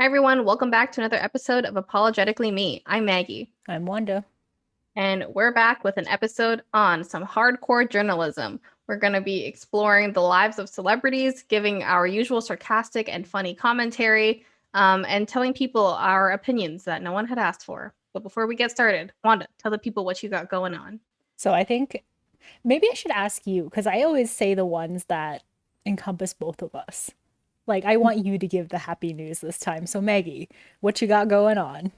Hi, everyone. Welcome back to another episode of Apologetically Me. I'm Maggie, I'm Wanda. and we're back with an episode on some hardcore journalism. We're going to be exploring the lives of celebrities, giving our usual sarcastic and funny commentary, and telling people our opinions that no one had asked for. But before we get started, Wanda, tell the people what you got going on. So I think maybe I should ask you because I always say the ones that encompass both of us. Like I want you to give the happy news this time. So Maggie, what you got going on?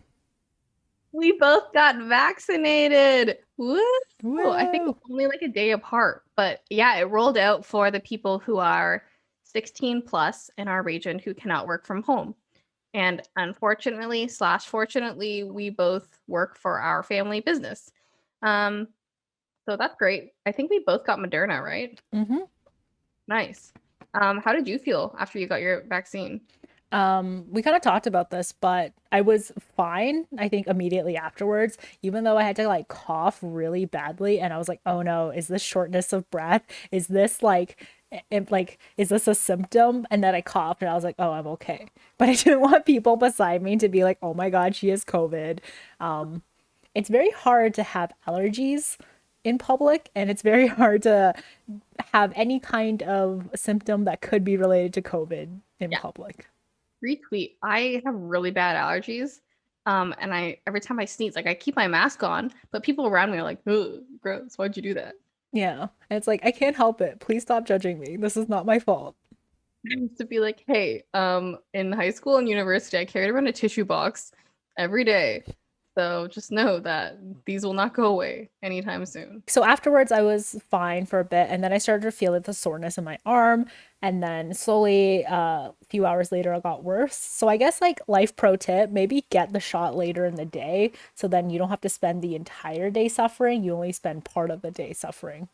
We both got vaccinated. Woo! I think Woo! only like a day apart. But yeah, it rolled out for the people who are 16 plus in our region who cannot work from home. And unfortunately, slash fortunately, we both work for our family business. Um, so that's great. I think we both got Moderna, right? Mm-hmm. Nice. How did you feel after you got your vaccine? We kind of talked about this, but I was fine, I think, immediately afterwards, even though I had to like cough really badly. And I was like, oh no, is this shortness of breath? Is this is this a symptom? And then I coughed and I was like, oh, I'm okay. But I didn't want people beside me to be like, oh my God, she has COVID. Um, it's very hard to have allergies in public, and it's very hard to have any kind of symptom that could be related to COVID in Yeah, public. retweet. I have really bad allergies. And I every time I sneeze, like I keep my mask on, but people around me are like, "Ugh, gross. Why'd you do that?" Yeah. And it's like, I can't help it. Please stop judging me. This is not my fault. To be like, hey, in high school and university, I carried around a tissue box every day. So just know that these will not go away anytime soon. So afterwards, I was fine for a bit. And then I started to feel the soreness in my arm. And then slowly, a few hours later, it got worse. So I guess, like, life pro tip, maybe get the shot later in the day. So then you don't have to spend the entire day suffering. You only spend part of the day suffering.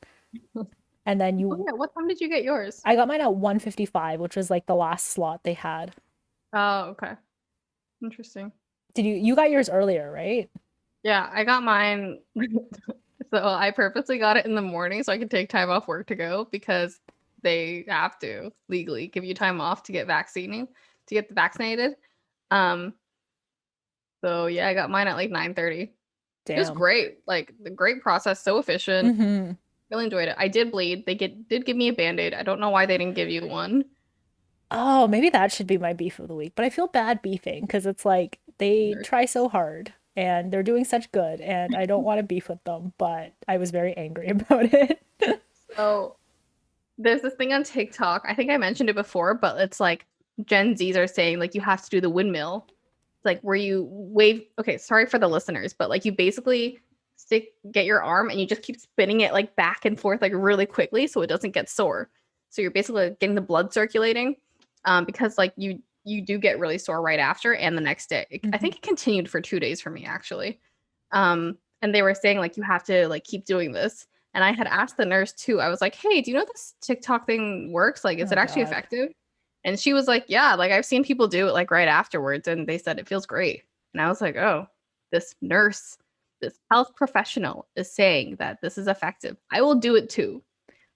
And then Oh you, yeah, what time did you get yours? I got mine at 1:55, which was like the last slot they had. Oh, okay. Interesting. You got yours earlier, right? Yeah, I got mine. So I purposely got it in the morning so I could take time off work to go because they have to legally give you time off to get vaccinated. Um, so yeah, I got mine at like 9:30. It was Damn. great. Like the great process, so efficient. Hmm. Really enjoyed it. I did bleed. Did give me a band-aid. I don't know why they didn't give you one. Oh, maybe that should be my beef of the week. But I feel bad beefing because it's like they try so hard and they're doing such good, and I don't want to beef with them, but I was very angry about it. So there's this thing on TikTok. I think I mentioned it before, but it's like Gen Zs are saying like you have to do the windmill. It's like where you wave. Okay, sorry for the listeners, but like you basically get your arm and you just keep spinning it like back and forth like really quickly so it doesn't get sore. So you're basically like, getting the blood circulating, because like you do get really sore right after and the next day. I Mhm. think it continued for 2 days for me actually. And they were saying like you have to like keep doing this. And I had asked the nurse too. I was like, "Hey, do you know this TikTok thing works? Like, is Oh it actually God. effective?" And she was like, "Yeah, like I've seen people do it like right afterwards, and they said it feels great." And I was like, "Oh, this nurse, this health professional is saying that this is effective. I will do it too."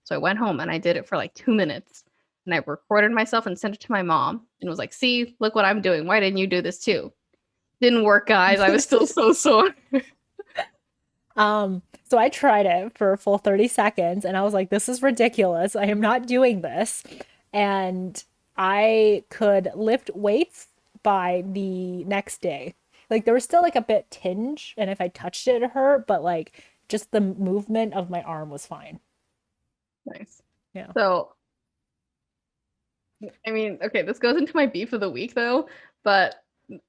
So I went home and I did it for like 2 minutes, and I recorded myself and sent it to my mom, and was like, "See, look what I'm doing. Why didn't you do this too?" Didn't work, guys. I was still so sore. So I tried it for a full 30 seconds and I was like, this is ridiculous. I am not doing this. And I could lift weights by the next day. Like there was still like a bit tinge, and if I touched it, it hurt, but like just the movement of my arm was fine. Nice. Yeah. So I mean, okay, this goes into my beef of the week though, but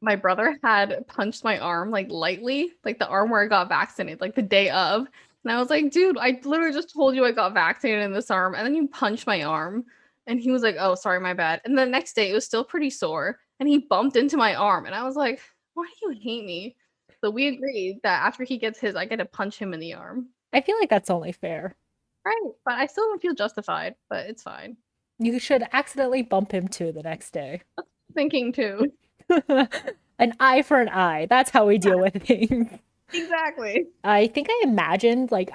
my brother had punched my arm like lightly, like the arm where I got vaccinated, like the day of. And I was like, dude, I literally just told you I got vaccinated in this arm, and then you punched my arm. And he was like, oh, sorry, my bad. And the next day it was still pretty sore, and he bumped into my arm, and I was like, why do you hate me? So we agreed that after he gets his, I get to punch him in the arm. I feel like that's only fair. Right. But I still don't feel justified, but it's fine. You should accidentally bump him too the next day. Thinking too. An eye for an eye. That's how we deal with things. Exactly. I think I imagined, like,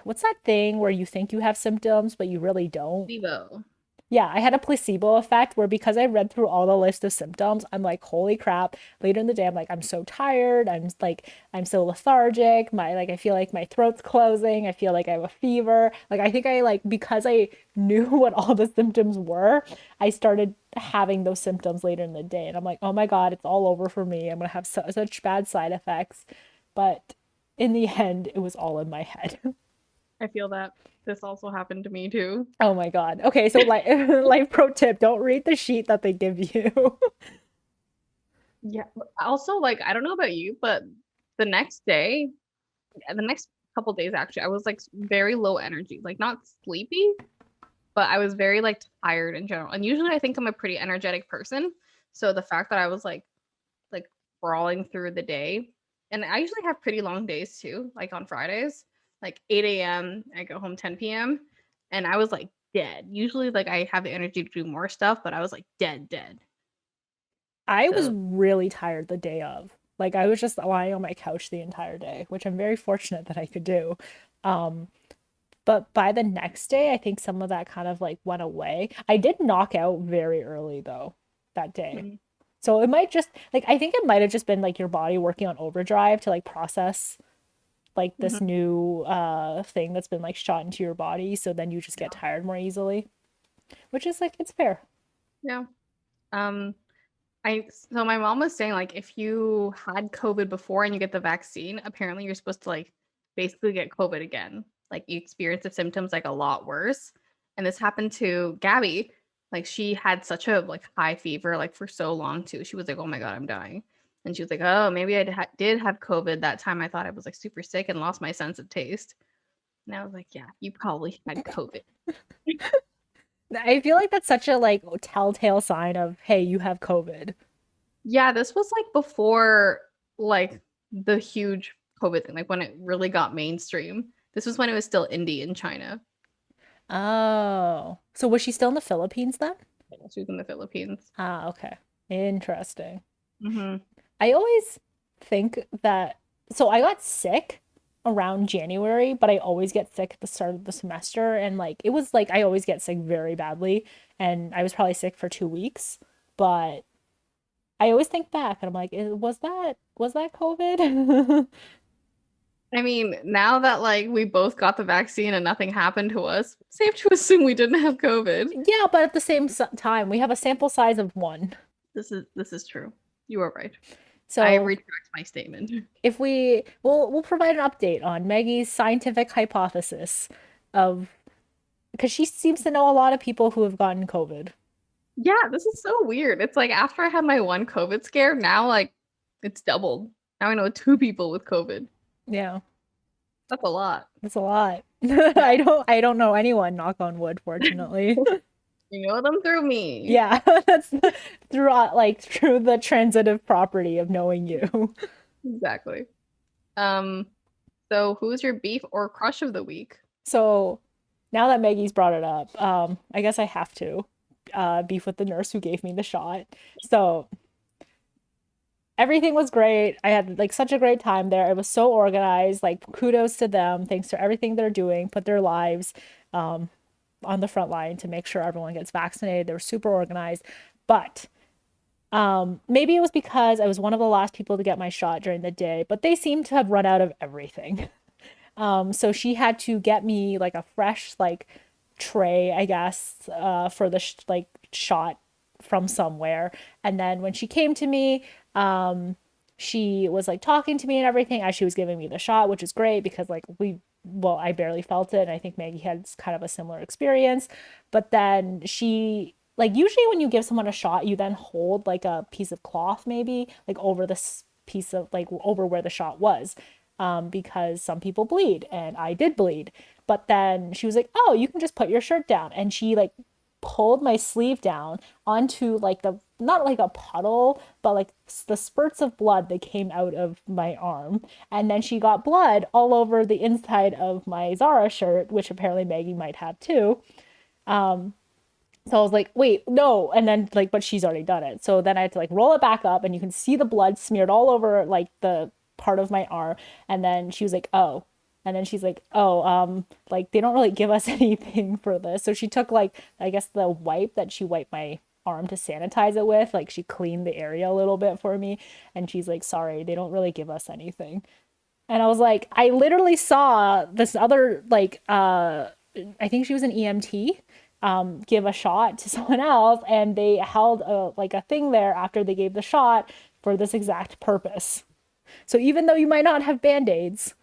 what's that thing where you think you have symptoms, but you really don't? Vivo. Yeah, I had a placebo effect where because I read through all the list of symptoms, I'm like, holy crap. Later in the day, I'm like, I'm so tired. I'm so lethargic. I feel like my throat's closing. I feel like I have a fever. Like, I think because I knew what all the symptoms were, I started having those symptoms later in the day. And I'm like, oh my God, it's all over for me. I'm going to have such bad side effects. But in the end, it was all in my head. I feel that this also happened to me too. Oh my God. Okay, so like life pro tip, don't read the sheet that they give you. Yeah. Also, like, I don't know about you, but the next day, the next couple days actually, I was like very low energy, like not sleepy, but I was very like tired in general. And usually I think I'm a pretty energetic person. So the fact that I was like crawling through the day, and I usually have pretty long days too, like on Fridays, like 8 a.m. I go home 10 p.m. and I was like dead. Usually like I have the energy to do more stuff, but I was like dead. I was So really tired the day of. Like I was just lying on my couch the entire day, which I'm very fortunate that I could do. Um, but by the next day, I think some of that kind of like went away. I did knock out very early though that day. mhm, So it might just like I think it might have just been like your body working on overdrive to like process like this mhm, new thing that's been like shot into your body, so then you just get yeah. tired more easily, which is like it's fair. Yeah. Um, so my mom was saying like if you had COVID before and you get the vaccine, apparently you're supposed to like basically get COVID again. Like you experience the symptoms like a lot worse. And this happened to Gabby. Like she had such a like high fever like for so long too. She was like, "Oh my God, I'm dying." And she was like, "Oh, maybe did have COVID that time. I thought I was like super sick and lost my sense of taste." And I was like, "Yeah, you probably had COVID." I feel like that's such a like telltale sign of, hey, you have COVID. Yeah, this was like before like the huge COVID thing, like when it really got mainstream. This was when it was still indie in China. Oh. So was she still in the Philippines then? Yeah, she was in the Philippines. Ah, okay. Interesting. Hmm. I always think that so I got sick around January, but I always get sick at the start of the semester and like it was like I always get sick very badly and I was probably sick for 2 weeks, but I always think back and I'm like, was that COVID?" I mean, now that like we both got the vaccine and nothing happened to us, safe to assume we didn't have COVID. Yeah, but at the same time, we have a sample size of one. This is true. You are right. I So retract my statement. if we'll provide an update on Maggie's scientific hypothesis of because she seems to know a lot of people who have gotten COVID. Yeah, this is so weird. It's like after I had my one COVID scare, now like it's doubled. Now I know two people with COVID. Yeah, That's a lot. that's a lot. Yeah. I don't know anyone, knock on wood, fortunately. You know them through me. Yeah, that's through the transitive property of knowing you. Exactly. Um, so who's your beef or crush of the week? So now that Maggie's brought it up, I guess I have to beef with the nurse who gave me the shot. So everything was great. I had like such a great time there. It was so organized. Like kudos to them. Thanks for everything they're doing. Put their lives um, on the front line to make sure everyone gets vaccinated. They were super organized. But maybe it was because I was one of the last people to get my shot during the day, but they seemed to have run out of everything. So she had to get me like a fresh like tray, I guess, for the like shot from somewhere. And then when she came to me, she was like talking to me and everything as she was giving me the shot, which is great because like I barely felt it, and I think Maggie had kind of a similar experience. But then she like usually when you give someone a shot, you then hold like a piece of cloth maybe like over this piece of like over where the shot was, because some people bleed and I did bleed. But then she was like, "Oh, you can just put your shirt down," and she like pulled my sleeve down onto like the not like a puddle, but like the spurts of blood that came out of my arm. And then she got blood all over the inside of my Zara shirt, which apparently Maggie might have too. So I was like, wait, no. And then like, but she's already done it. So then I had to like roll it back up and you can see the blood smeared all over like the part of my arm. And then she was like, oh. And then she's like, oh, like they don't really give us anything for this. So she took like, I guess the wipe that she wiped my arm to sanitize it with, like she cleaned the area a little bit for me. And she's like, sorry, they don't really give us anything. And I was like, I literally saw this other like I think she was an EMT give a shot to someone else, and they held a like a thing there after they gave the shot for this exact purpose. So even though you might not have band-aids,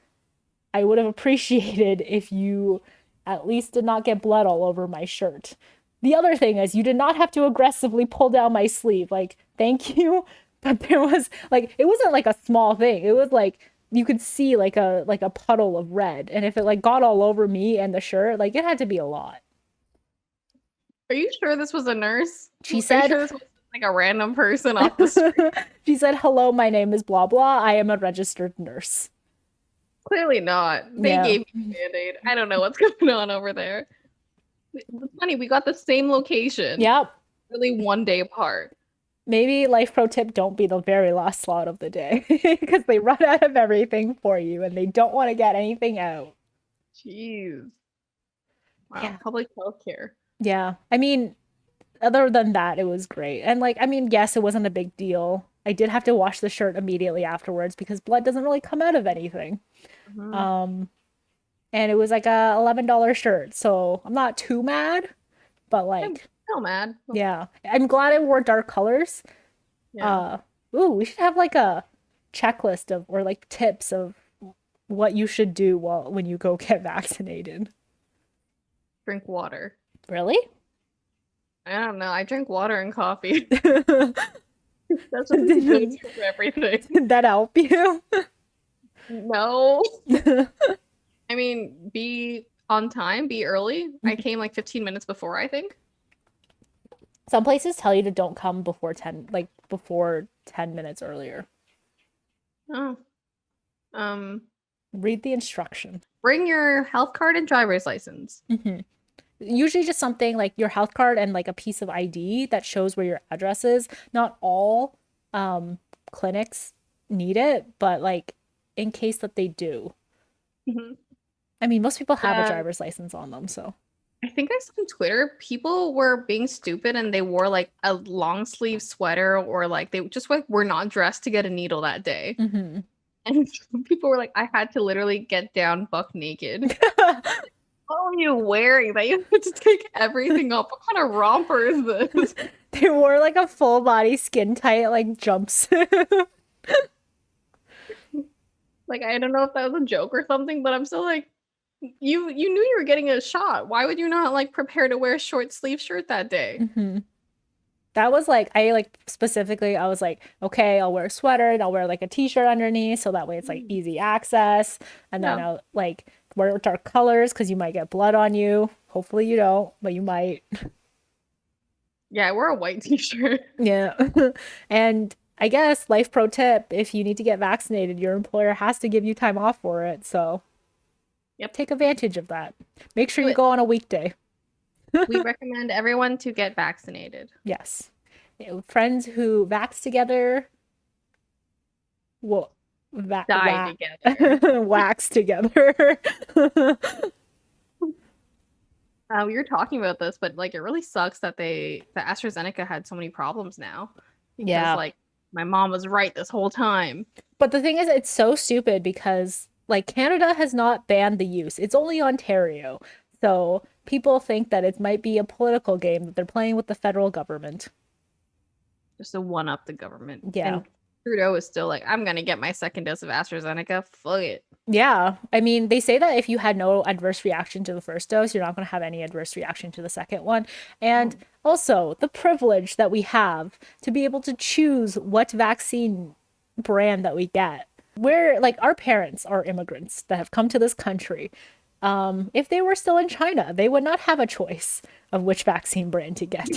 I would have appreciated if you at least did not get blood all over my shirt. The other thing is you did not have to aggressively pull down my sleeve. Like, thank you. But there was like it wasn't like a small thing. It was like you could see like a puddle of red. And if it like got all over me and the shirt, like it had to be a lot. Are you sure this was a nurse? She Are you said sure this was like a random person off the street? she said, "Hello, my name is blah blah. I am a registered nurse." Clearly not. They Yeah. gave me a Band-Aid. I don't know what's going on over there. It's funny, we got the same location. Yep. Really 1 day apart. Maybe life pro tip, don't be the very last slot of the day because they run out of everything for you and they don't want to get anything out. Jeez. Wow. Yeah. Public health care. Yeah. I mean, other than that, it was great. And like, I mean, yes, it wasn't a big deal. I did have to wash the shirt immediately afterwards because blood doesn't really come out of anything. Um, and it was like a $11 shirt, so I'm not too mad, but I'm like, so mad. yeah, I'm glad I wore dark colors. Yeah. Ooh, we should have like a checklist of or like tips of what you should do while when you go get vaccinated. Drink water. Really? I don't know. I drink water and coffee. Did That's what I'm doing for everything. that help you? No. I mean, be on time, be early. I came like 15 minutes before, I think. Some places tell you to don't come before 10, like before 10 minutes earlier. Oh. Um, Read the instruction. bring your health card and driver's license. Usually just something like your health card and like a piece of ID that shows where your address is. Not all clinics need it, but like in case that they do. Mhm. I mean, most people have a Yeah. driver's license on them, so. I think I saw on Twitter people were being stupid and they wore like a long sleeve sweater or like they just like were not dressed to get a needle that day. Mhm. And people were like, I had to literally get down buck naked. What are you wearing that you have to take everything off? What kind of romper is this? They wore like a full body skin tight like jumpsuit. Like, I don't know if that was a joke or something, but I'm still like, you knew you were getting a shot. Why would you not like prepare to wear a short sleeve shirt that day? That was like I like specifically I was like, okay, I'll wear a sweater and I'll wear like a t-shirt underneath so that way it's like easy access. And then Yeah. I'll like wear dark colors because you might get blood on you. Hopefully you don't, but you might. Yeah, I wore a white t-shirt. Yeah. And I guess life pro tip, if you need to get vaccinated, your employer has to give you time off for it. So Yep. take advantage of that. Make sure Do you it. go on a weekday. We recommend everyone to get vaccinated. Yes. Friends who vax together will Die together. wax together. We were talking about this, but like it really sucks that the AstraZeneca had so many problems now. Because Yeah. like my mom was right this whole time. But the thing is, it's so stupid because like Canada has not banned the use. It's only Ontario. So people think that it might be a political game that they're playing with the federal government. Just to one up the government. Yeah. And Trudeau is still like, I'm gonna get my second dose of AstraZeneca. Fuck it. Yeah. I mean, they say that if you had no adverse reaction to the first dose, you're not going to have any adverse reaction to the second one. And also, the privilege that we have to be able to choose what vaccine brand that we get. We're like, our parents are immigrants that have come to this country. If they were still in China, they would not have a choice of which vaccine brand to get.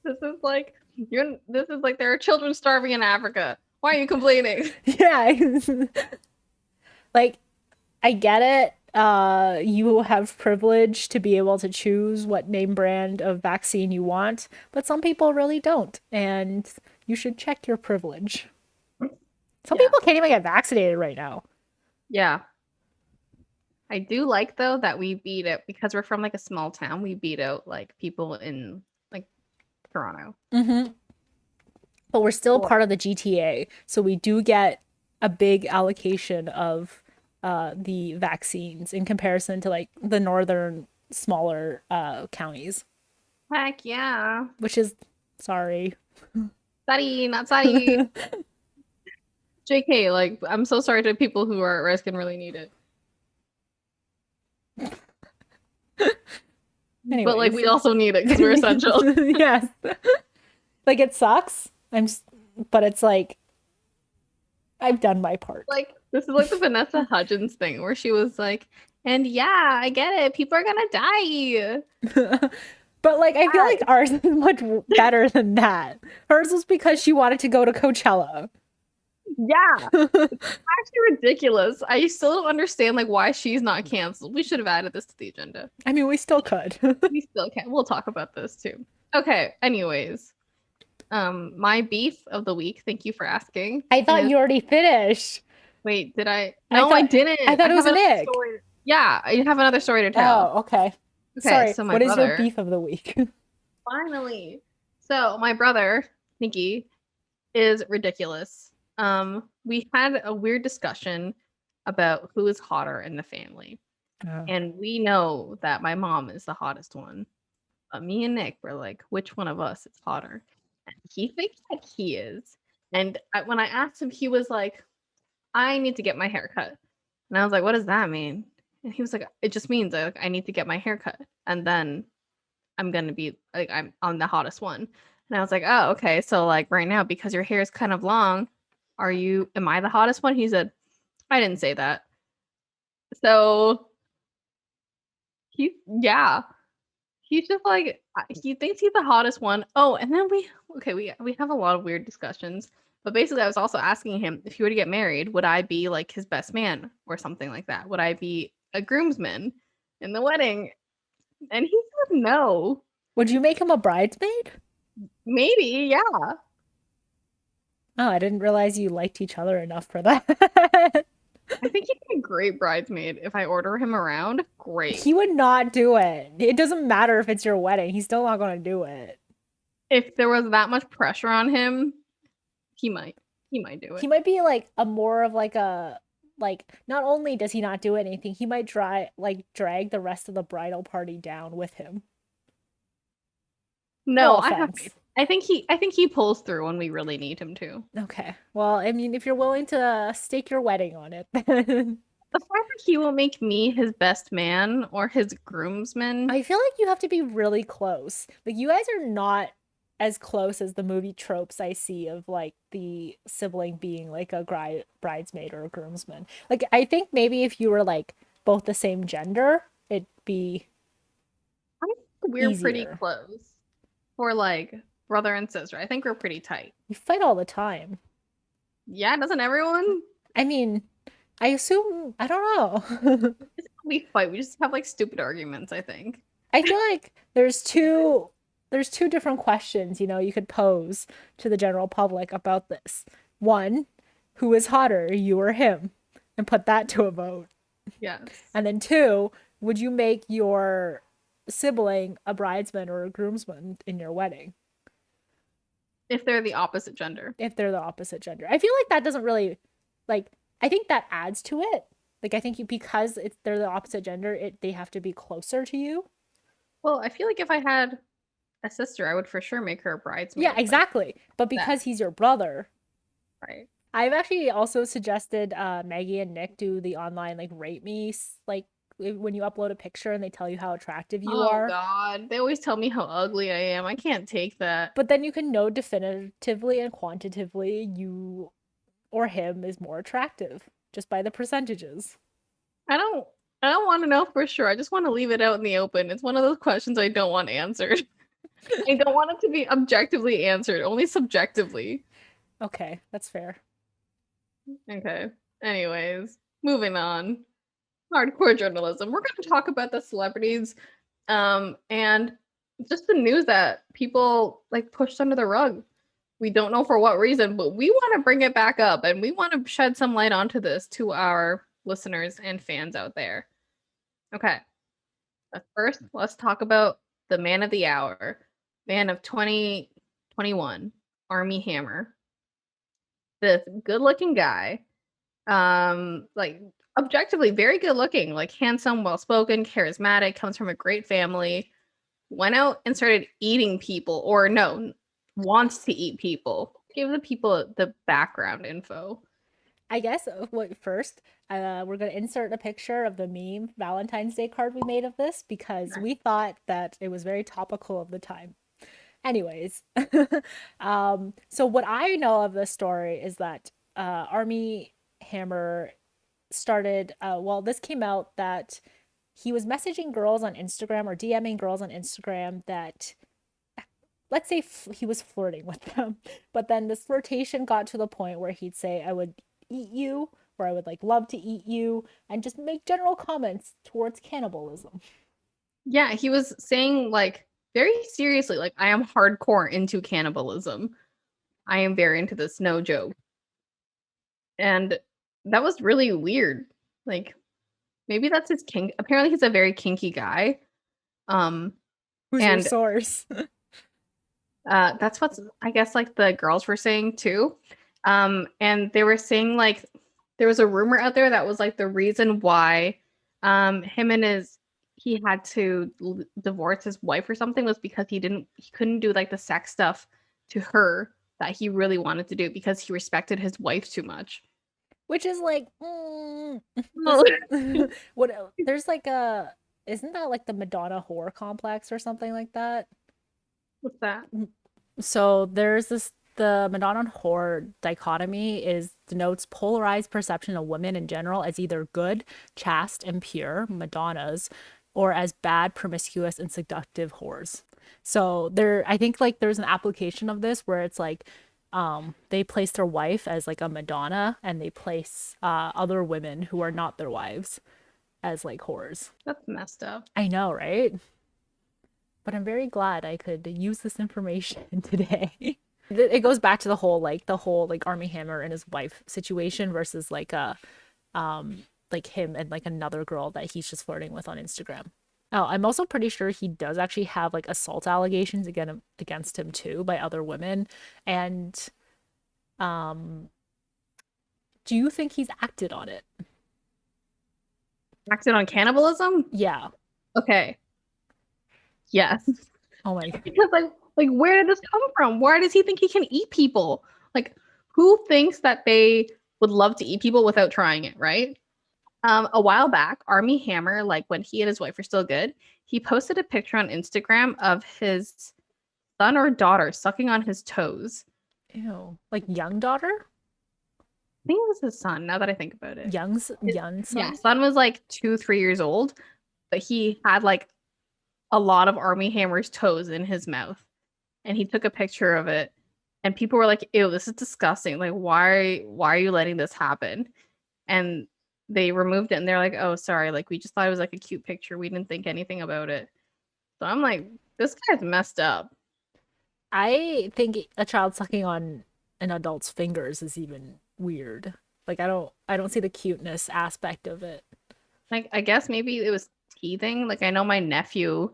This is like there are children starving in Africa. Why are you complaining? Yeah. Like, I get it. You have privilege to be able to choose what name brand of vaccine you want, but some people really don't, and you should check your privilege. Some Yeah. people can't even get vaccinated right now. Yeah. I do like though that we beat it because we're from like a small town. We beat out like people in like Toronto. Mm-hmm. But we're still Or part of the GTA, so we do get a big allocation of the vaccines in comparison to like the northern smaller counties, heck yeah. which is sorry. Sorry, not sorry. JK, like I'm so sorry to people who are at risk and really need it. But like we Anyways, also need it because we're essential. yes, like it sucks. But it's like I've done my part. Like this is like the Vanessa Hudgens thing where she was like, and yeah, I get it. People are gonna die. But like I feel like ours is much better than that. Hers was because she wanted to go to Coachella. Yeah. Actually ridiculous. I still don't understand like why she's not canceled. We should have added this to the agenda. I mean, we still could. We still can. We'll talk about this too. Okay, anyways. My beef of the week, thank you for asking. I thought you already finished. Wait, did I? No, I didn't. I thought it was an egg. Yeah, I have another story to tell. Oh, okay. Sorry. So what is your beef of the week? Finally. So my brother, Nikki, is ridiculous. We had a weird discussion about who is hotter in the family. Oh. And we know that my mom is the hottest one. But me and Nick were like, which one of us is hotter? And he thinks that he is. And when I asked him, he was like, I need to get my hair cut. And I was like, what does that mean? And he was like, it just means like I need to get my hair cut. And then I'm gonna be like I'm the hottest one. And I was like, oh, okay. So like right now, because your hair is kind of long, am I the hottest one? He said, I didn't say that. So he's just like he thinks he's the hottest one. Oh, and then we have a lot of weird discussions. But basically I was also asking him if he were to get married, would I be like his best man or something like that? Would I be a groomsman in the wedding? And he said no. Would you make him a bridesmaid? Maybe, yeah. Oh, I didn't realize you liked each other enough for that. I think he'd be a great bridesmaid if I order him around. Great. He would not do it. It doesn't matter if it's your wedding. He's still not going to do it. If there was that much pressure on him, he might do it. He might be like a more of like a not only does he not do anything, he might drag the rest of the bridal party down with him. No, I think he pulls through when we really need him to. Okay. Well, I mean, if you're willing to stake your wedding on it, then the fact that he will make me his best man or his groomsman. I feel like you have to be really close. Like you guys are not as close as the movie tropes I see of like the sibling being like a bridesmaid or a groomsman. Like I think maybe if you were like both the same gender, it'd be I think we're easier. Pretty close for like brother and sister. I think we're pretty tight. You fight all the time. Yeah, doesn't everyone? I mean, I assume, I don't know. We fight. We just have like stupid arguments, I think. I feel like there's two different questions, you could pose to the general public about this. One, who is hotter, you or him? And put that to a vote. Yes. And then two, would you make your sibling a bridesman or a groomsman in your wedding? If they're the opposite gender. If they're the opposite gender. I feel like that doesn't really, like, I think that adds to it. Like, I think because they're the opposite gender, they have to be closer to you. Well, I feel like if I had a sister, I would for sure make her a bridesmaid. Yeah, exactly. But because he's your brother. Right. I've actually also suggested Maggie and Nick do the online, like, rate me, like, when you upload a picture and they tell you how attractive you are. Oh, God. They always tell me how ugly I am. I can't take that. But then you can know definitively and quantitatively you or him is more attractive just by the percentages. I don't want to know for sure. I just want to leave it out in the open. It's one of those questions I don't want answered. I don't want it to be objectively answered, only subjectively. Okay, that's fair. Okay. Anyways, moving on. Hardcore journalism. We're going to talk about the celebrities and just the news that people like pushed under the rug. We don't know for what reason, but we want to bring it back up and we want to shed some light onto this to our listeners and fans out there. Okay. But first, let's talk about the man of the hour, man of 2021, Armie Hammer. This good-looking guy, like objectively very good looking, like handsome, well-spoken, charismatic, comes from a great family, went out and started eating people, or no, wants to eat people. Give the people the background info. I guess what first, we're gonna insert a picture of the meme Valentine's Day card we made of this because we thought that it was very topical of the time. Anyways, so what I know of this story is that Armie Hammer started. Well, this came out that he was messaging girls on Instagram or DMing girls on Instagram that, let's say, he was flirting with them, but then this flirtation got to the point where he'd say, "I would eat you," or "I would like love to eat you," and just make general comments towards cannibalism. Yeah, he was saying like very seriously, like I am hardcore into cannibalism. I am very into this, no joke. And that was really weird. Like maybe that's his kink. Apparently he's a very kinky guy. Um Who's your and source? that's what's I guess like the girls were saying too. And they were saying like there was a rumor out there that was like the reason why him and his he had to divorce his wife or something was because he couldn't do like the sex stuff to her that he really wanted to do because he respected his wife too much. Which is like, what? There's like a, isn't that like the Madonna whore complex or something like that? What's that? So there's this, the Madonna whore dichotomy is denotes polarized perception of women in general as either good, chaste, and pure Madonnas, or as bad, promiscuous, and seductive whores. So there, I think like there's an application of this where it's like they place their wife as like a Madonna and they place other women who are not their wives as like whores. That's messed up. I know, right? But I'm very glad I could use this information today. It goes back to the whole like Armie Hammer and his wife situation versus like him and like another girl that he's just flirting with on Instagram. Oh, I'm also pretty sure he does actually have like assault allegations against him too by other women. And um do you think he's acted on it? Acted on cannibalism? Yeah. Okay. Yes. Oh my. Because like where did this come from? Why does he think he can eat people? Like who thinks that they would love to eat people without trying it, right? A while back, Armie Hammer, like when he and his wife were still good, he posted a picture on Instagram of his son or daughter sucking on his toes. Ew. Like young daughter? I think it was his son, now that I think about it. Young Yeah, son? son was like 2, 3 years old, but he had like a lot of Armie Hammer's toes in his mouth. And he took a picture of it. And people were like, ew, this is disgusting. Like, why are you letting this happen? And they removed it and they're like, oh, sorry. Like, we just thought it was like a cute picture. We didn't think anything about it. So I'm like, this guy's messed up. I think a child sucking on an adult's fingers is even weird. Like I don't see the cuteness aspect of it. Like, I guess maybe it was teething. Like, I know my nephew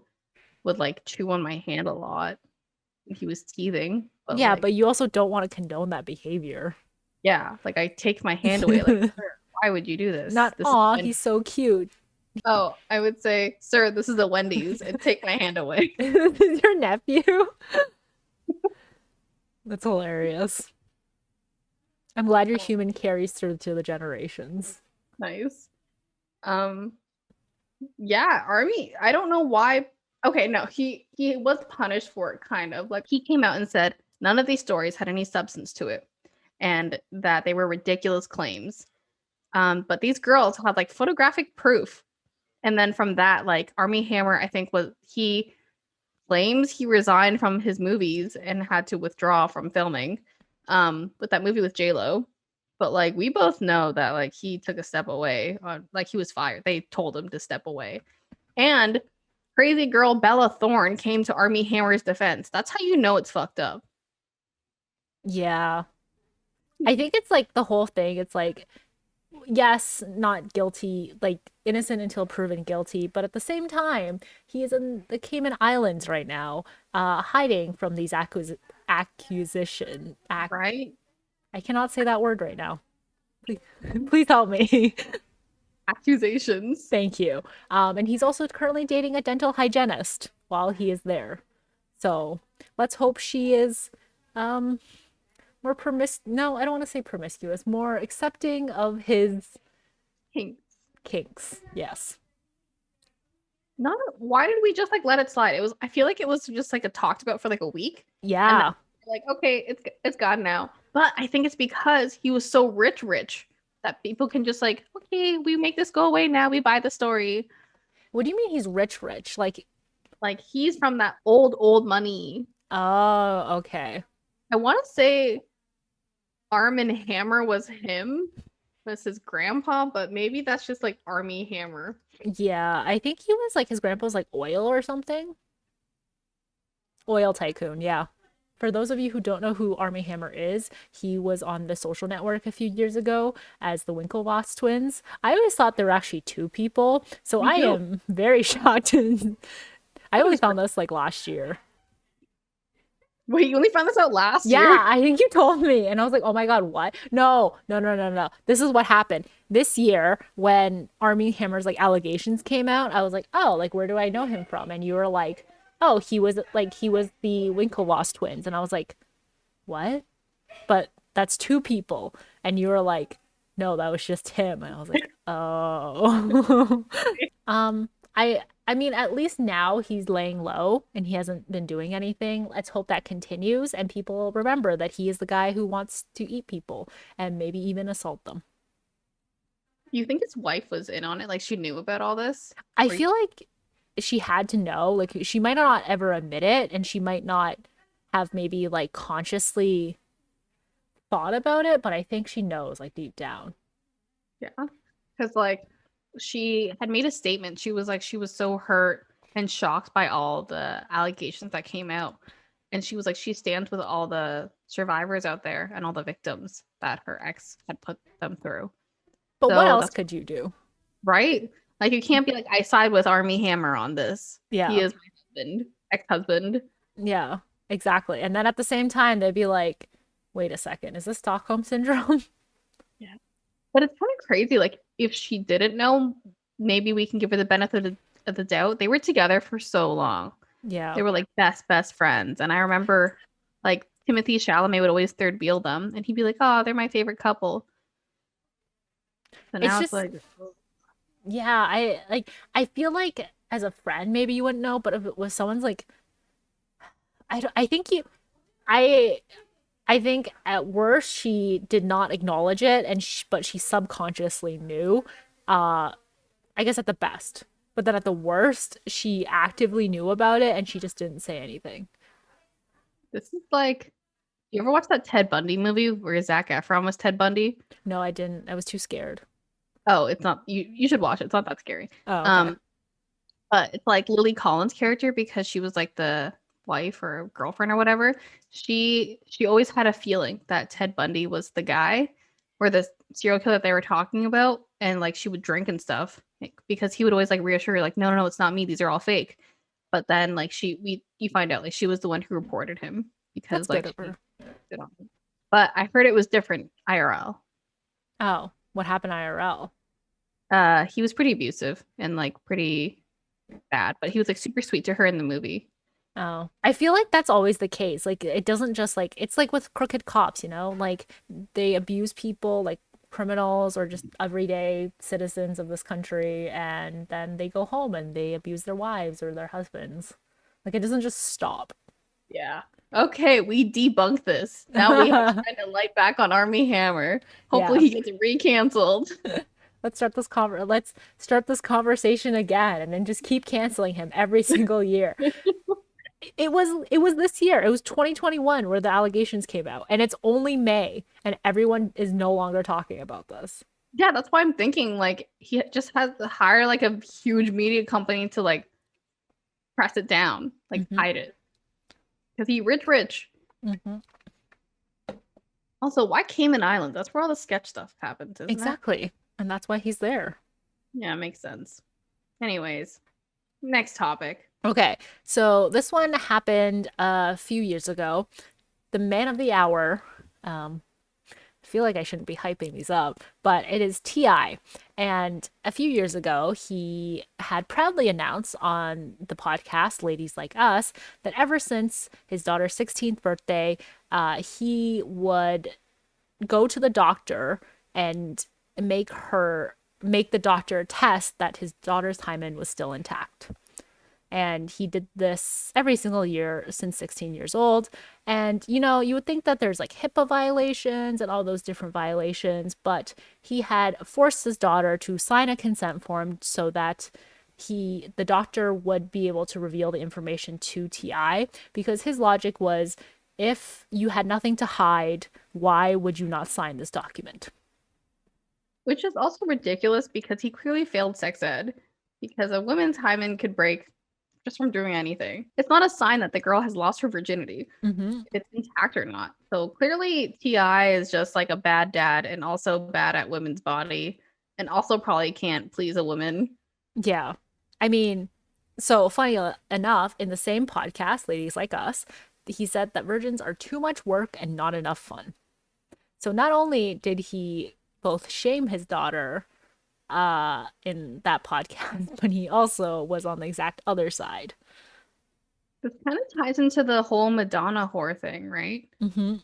would like chew on my hand a lot. He was teething, but Yeah, like, but you also don't want to condone that behavior. yeah, like I take my hand away. Like, sir, why would you do this? Not, This is aw, when, he's so cute. oh, I would say, sir, this is a Wendy's, and take my hand away. This is your nephew? That's hilarious. I'm glad your human carries through to the generations. Nice. Um, yeah, Army. I don't know why. Okay, no, he was punished for it, kind of. Like he came out and said none of these stories had any substance to it, and that they were ridiculous claims. But these girls had like photographic proof, and then from that, like Army Hammer, I think was he claims he resigned from his movies and had to withdraw from filming, with that movie with J Lo. But like we both know that like he took a step away on like he was fired. They told him to step away. And crazy girl Bella Thorne came to Army Hammer's defense. That's how you know it's fucked up. Yeah. I think it's like the whole thing. It's like yes, not guilty, like innocent until proven guilty, but at the same time, he is in the Cayman Islands right now, hiding from these accusation. right? I cannot say that word right now. Please, please help me. Accusations. Thank you. And he's also currently dating a dental hygienist while he is there. So let's hope she is um more no, I don't want to say promiscuous, more accepting of his Kinks. kinks. Yes. Not why did we just like let it slide? It was I feel like it was just like a talked about for like a week. And then Yeah. like, okay, it's gone now. But I think it's because he was so rich that people can just like, okay, we make this go away now. We buy the story. What do you mean he's rich rich? Like, Like he's from that old money. oh, okay. I want to say Arm and Hammer was him, was his grandpa, but maybe that's just like Armie Hammer. Yeah, I think he was like his grandpa's like oil or something. Oil tycoon, yeah. For those of you who don't know who Armie Hammer is, he was on The Social Network a few years ago as the Winklevoss twins. I always thought there were actually two people, so Me I too. am very shocked. I What only is found this like last year. wait, you only found this out last year? Yeah, I think you told me. And I was like, oh my God, what? No, no, no, no, no. This is what happened. This year, when Armie Hammer's like allegations came out, I was like, oh, like where do I know him from? And you were like, oh, he was the Winklevoss twins. And I was like, what? But that's two people. And you were like, no, that was just him. And I was like, oh. I mean, at least now he's laying low and he hasn't been doing anything. Let's hope that continues and people remember that he is the guy who wants to eat people and maybe even assault them. You think his wife was in on it? Like she knew about all this? I Or you- feel like she had to know, like she might not ever admit it and she might not have maybe like consciously thought about it, but I think she knows like deep down. yeah. Because like she had made a statement. She was like she was so hurt and shocked by all the allegations that came out. And she was like she stands with all the survivors out there and all the victims that her ex had put them through. But what So else that's could you do? right. Like you can't be like I side with Armie Hammer on this. He Yeah. is my husband, ex-husband. Yeah, exactly. And then at the same time, they'd be like, wait a second, is this Stockholm syndrome? Yeah. But it's kind of crazy. Like, if she didn't know, maybe we can give her the benefit of the doubt. They were together for so long. Yeah. They were like best friends. And I remember, like, Timothy Chalamet would always third wheel them, and he'd be like, "Oh, they're my favorite couple." So It's now it's just, like, yeah, I feel like as a friend, maybe you wouldn't know, but if it was someone's like, I think I, I think at worst she did not acknowledge it, but she subconsciously knew. Uh, I guess at the best, but then at the worst, she actively knew about it and she just didn't say anything. this is like, you ever watch that Ted Bundy movie where Zac Efron was Ted Bundy? No, I didn't. I was too scared. Oh, it's not. You should watch it. It's not that scary. Oh, okay. Um, but it's like Lily Collins' character because she was like the wife or girlfriend or whatever. She always had a feeling that Ted Bundy was the guy or the serial killer that they were talking about, and like she would drink and stuff like, because he would always like reassure her like, no, it's not me. These are all fake. But then like you find out like she was the one who reported him That's because good like of she her. did on him. But I heard it was different IRL. Oh, what happened IRL? He was pretty abusive and like pretty bad, but he was like super sweet to her in the movie. Oh, I feel like that's always the case. Like, it doesn't just like, it's like with crooked cops, you know? Like, they abuse people, like criminals or just everyday citizens of this country, and then they go home and they abuse their wives or their husbands. Like, it doesn't just stop. Yeah. Okay, we debunked this. Now we have to shine a light back on Armie Hammer. Hopefully Yeah. he gets re-canceled. Let's start this conversation again and then just keep canceling him every single year. It was this year. It was 2021 where the allegations came out, and it's only May, and everyone is no longer talking about this. Yeah, that's why I'm thinking like he just has to hire like a huge media company to like press it down, like Hmm. hide it. Because he rich. Hmm. Also, why Cayman Islands? That's where all the sketch stuff happens, isn't it? Exactly. And that's why he's there. Yeah, makes sense. Anyways, next topic. Okay, so this one happened a few years ago. The man of the hour, I feel like I shouldn't be hyping these up, but it is T.I. And a few years ago, he had proudly announced on the podcast, Ladies Like Us, that ever since his daughter's 16th birthday, he would go to the doctor and make the doctor test that his daughter's hymen was still intact. And he did this every single year since 16 years old. And, you would think that there's like HIPAA violations and all those different violations, but he had forced his daughter to sign a consent form so that the doctor would be able to reveal the information to TI, because his logic was, if you had nothing to hide, why would you not sign this document? Which is also ridiculous because he clearly failed sex ed, because a woman's hymen could break just from doing anything. It's not a sign that the girl has lost her virginity. Mm-hmm. If it's intact or not. So clearly T.I. is just like a bad dad and also bad at women's body and also probably can't please a woman. Yeah. I mean, so funny enough, in the same podcast, Ladies Like Us, he said that virgins are too much work and not enough fun. So not only did he both shame his daughter in that podcast, but he also was on the exact other side. This kind of ties into the whole Madonna whore thing, right? Mm-hmm.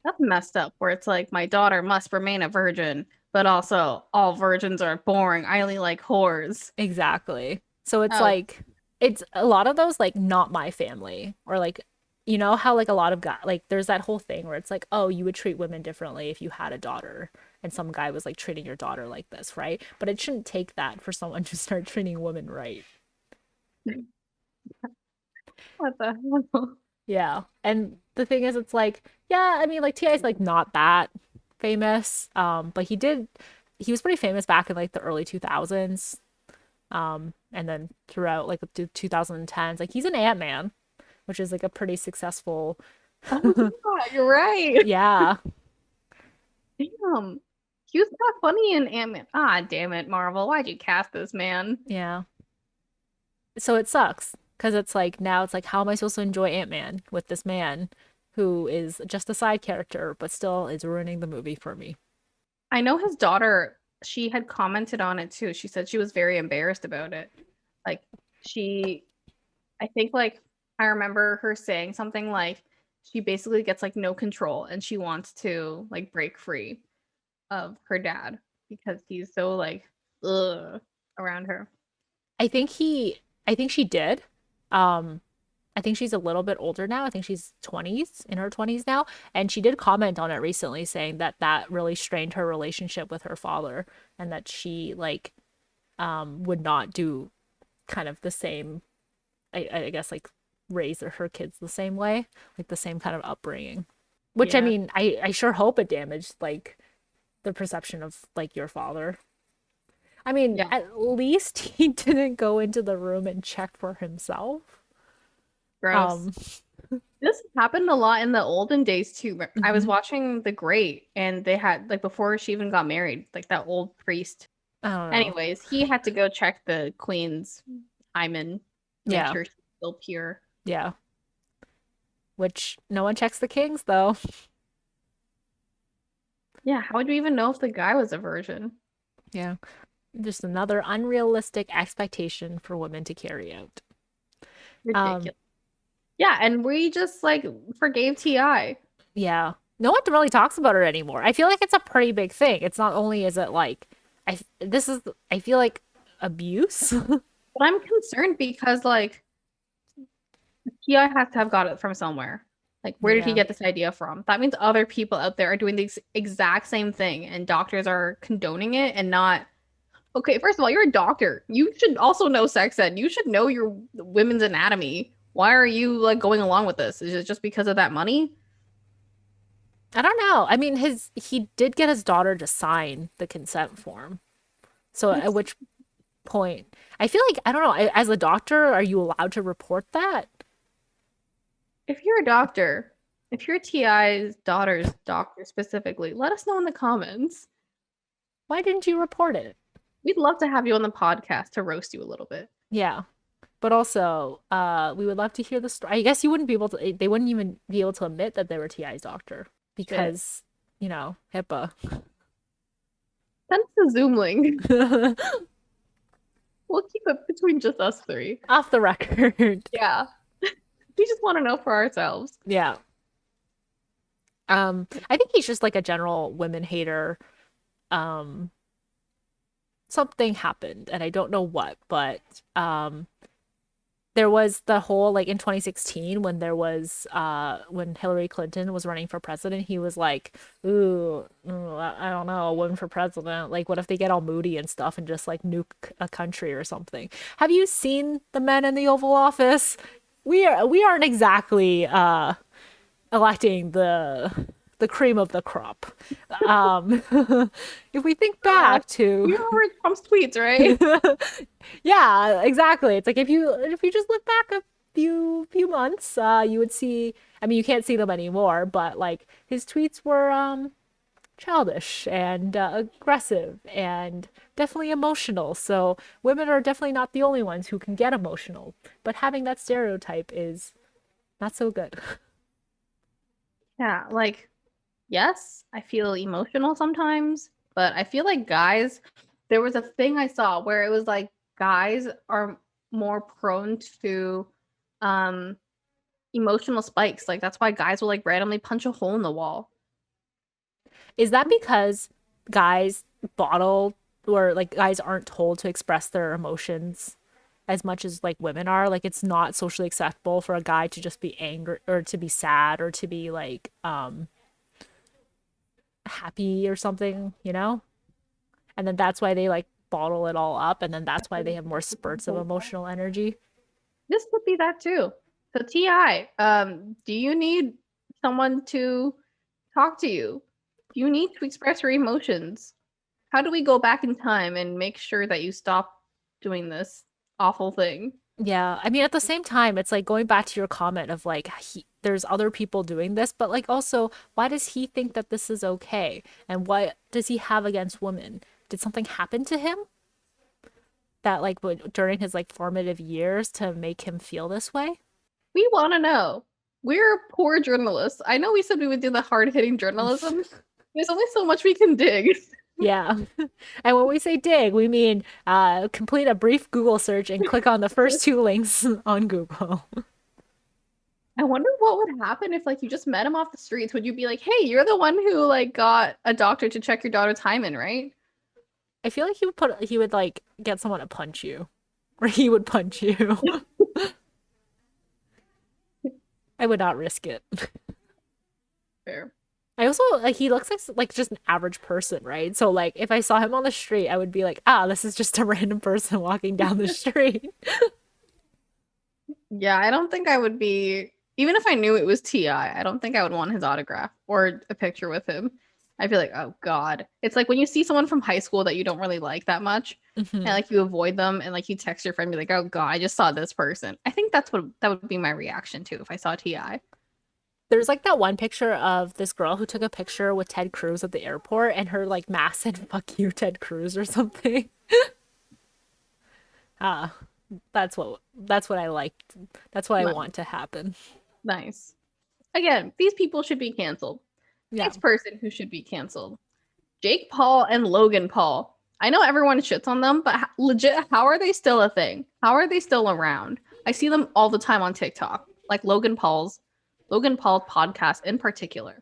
That's messed up where it's like my daughter must remain a virgin, but also all virgins are boring. I only like whores. Exactly. So it's Oh, like, it's a lot of those like not my family, or like, how like a lot of guys, like there's that whole thing where it's like, oh, you would treat women differently if you had a daughter, and some guy was like treating your daughter like this, right? But it shouldn't take that for someone to start treating women right. what the hell? Yeah. And the thing is, it's like, yeah, I mean, like T.I. is like not that famous. But he was pretty famous back in like the early 2000s. And then throughout like the 2010s, like he's an Ant-Man, which is like a pretty successful, Oh yeah, you're right. yeah, Damn. He was not funny in Ant-Man. Ah, damn it, Marvel. Why'd you cast this man? yeah. So it sucks because it's like now it's like, how am I supposed to enjoy Ant-Man with this man who is just a side character but still is ruining the movie for me? I know his daughter, she had commented on it too. She said she was very embarrassed about it. Like she I think like I remember her saying something like she basically gets like no control and she wants to like break free of her dad because he's so like ugh around her. I think I think she did. Um, I think she's a little bit older now. I think she's 20s, in her 20s now. And she did comment on it recently saying that that really strained her relationship with her father, and that she like would not do kind of the same, I guess like raise her kids the same way, like the same kind of upbringing. Which I Yeah. mean, I sure hope it damaged like the perception of like your father. I mean, Yeah. at least he didn't go into the room and check for himself. Gross. Um, This happened a lot in the olden days too. I was mhm. watching The Great and they had like before she even got married, like that old priest. I don't know. Anyways, he had to go check the queen's hymen to make Yeah, sure she's still pure. yeah. Which no one checks the kings though. Yeah, how would you even know if the guy was a virgin? Yeah, just another unrealistic expectation for women to carry out. Um, Ridiculous. Yeah, and we just like forgave T.I. yeah. No one really talks about it anymore. I feel like it's a pretty big thing. It's not only is it like I feel like abuse. But I'm concerned because like T.I. has to have got it from somewhere. Like, where did he Yeah. get this idea from? That means other people out there are doing the exact same thing, and doctors are condoning it and not. Okay, first of all, you're a doctor. You should also know sex ed. You should know your women's anatomy. Why are you like going along with this? Is it just because of that money? I don't know. I mean, he did get his daughter to sign the consent form. So at That's which point, I feel like I don't know, as a doctor, are you allowed to report that? if you're a doctor, if you're T.I.'s daughter's doctor specifically, let us know in the comments. Why didn't you report it? We'd love to have you on the podcast to roast you a little bit. Yeah. But also, we would love to hear the story. I guess you wouldn't be able to, they wouldn't even be able to admit that they were TI's doctor Shit. because, HIPAA. Send the Zoom link. We'll keep it between just us three. Off the record. Yeah. We just want to know for ourselves. Yeah. I think he's just like a general women hater. Um, Something happened and I don't know what, but there was the whole like in 2016 when there was when Hillary Clinton was running for president, he was like, I don't know, a woman for president. Like, what if they get all moody and stuff and just like nuke a country or something? Have you seen the men in the Oval Office? We aren't exactly electing the cream of the crop. Um, if we think back to You remember Trump's tweets, right? yeah, exactly. It's like if you just look back a few months, you would see. I mean, you can't see them anymore, but like his tweets were childish and aggressive and definitely emotional. So women are definitely not the only ones who can get emotional, but having that stereotype is not so good. Yeah, like, yes, I feel emotional sometimes, but I feel like guys, there was a thing I saw where it was like guys are more prone to um emotional spikes. Like that's why guys will like randomly punch a hole in the wall. Is that because guys bottle or like guys aren't told to express their emotions as much as like women are? Like it's not socially acceptable for a guy to just be angry or to be sad or to be like happy or something, you know? And then that's why they like bottle it all up and then that's why they have more spurts of emotional energy. This could be that too. So TI, do you need someone to talk to you? Do you need to express your emotions? How do we go back in time and make sure that you stop doing this awful thing? Yeah, I mean, at the same time, it's like going back to your comment of like there's other people doing this, but like also, why does he think that this is okay? And what does he have against women? Did something happen to him that like during his like formative years to make him feel this way? We want to know. We're poor journalists. I know we said we would do the hard-hitting journalism. There's only so much we can dig. Yeah. And when we say dig, we mean complete a brief Google search and click on the first two links on Google. I wonder what would happen if like you just met him off the streets. Would you be like, "Hey, you're the one who like got a doctor to check your daughter's hymen, right?" I feel like he would like get someone to punch you. Or he would punch you. I would not risk it. Fair. I also like he looks like just an average person, right? So like if I saw him on the street, I would be like, this is just a random person walking down the street. Yeah, I don't think I would be, even if I knew it was T.I., I don't think I would want his autograph or a picture with him. I feel like, oh God. It's like when you see someone from high school that you don't really like that much, and like you avoid them and like you text your friend, be like, oh God, I just saw this person. I think that would be my reaction too if I saw T.I. There's like that one picture of this girl who took a picture with Ted Cruz at the airport and her like mask said fuck you, Ted Cruz or something. Ah, that's what I liked. That's what I want to happen. Nice. Again, these people should be canceled. Yeah. Next person who should be canceled. Jake Paul and Logan Paul. I know everyone shits on them, but legit, how are they still a thing? How are they still around? I see them all the time on TikTok, like Logan Paul podcast in particular.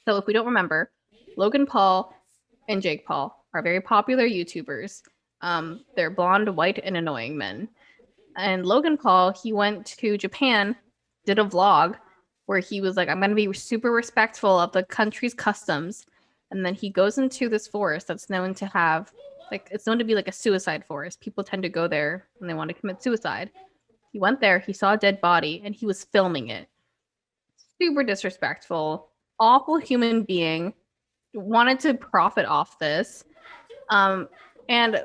So if we don't remember, Logan Paul and Jake Paul are very popular YouTubers. They're blonde, white, and annoying men. And Logan Paul, he went to Japan, did a vlog where he was like, I'm going to be super respectful of the country's customs. And then he goes into this forest that's known to have, like, it's known to be like a suicide forest. People tend to go there when they want to commit suicide. He went there, he saw a dead body, and he was filming it. Super disrespectful, awful human being, wanted to profit off this. And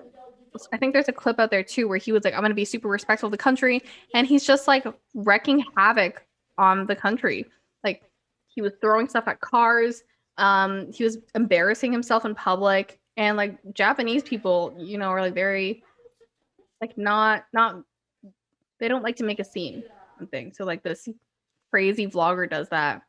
I think there's a clip out there too where he was like, I'm going to be super respectful of the country. And he's just like wrecking havoc on the country. Like he was throwing stuff at cars. He was embarrassing himself in public. And like Japanese people, you know, are like very like not they don't like to make a scene and things. So like this crazy vlogger does that.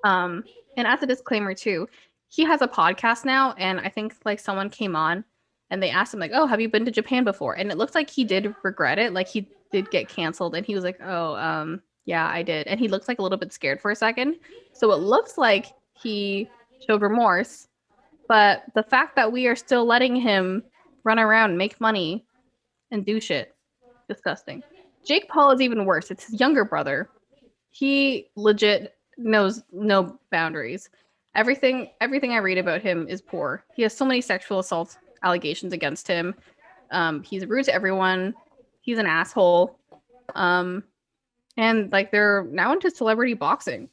Um, and as a disclaimer too, he has a podcast now, and I think like someone came on and they asked him like, "Oh, have you been to Japan before?" And it looks like he did regret it. Like he did get canceled, and he was like, "Oh, yeah, I did." And he looks like a little bit scared for a second. So it looks like he showed remorse, but the fact that we are still letting him run around, make money, and do shit, disgusting. Jake Paul is even worse. It's his younger brother. He legit knows no boundaries. Everything I read about him is poor. He has so many sexual assault allegations against him. He's rude to everyone. He's an asshole. Um, and like they're now into celebrity boxing.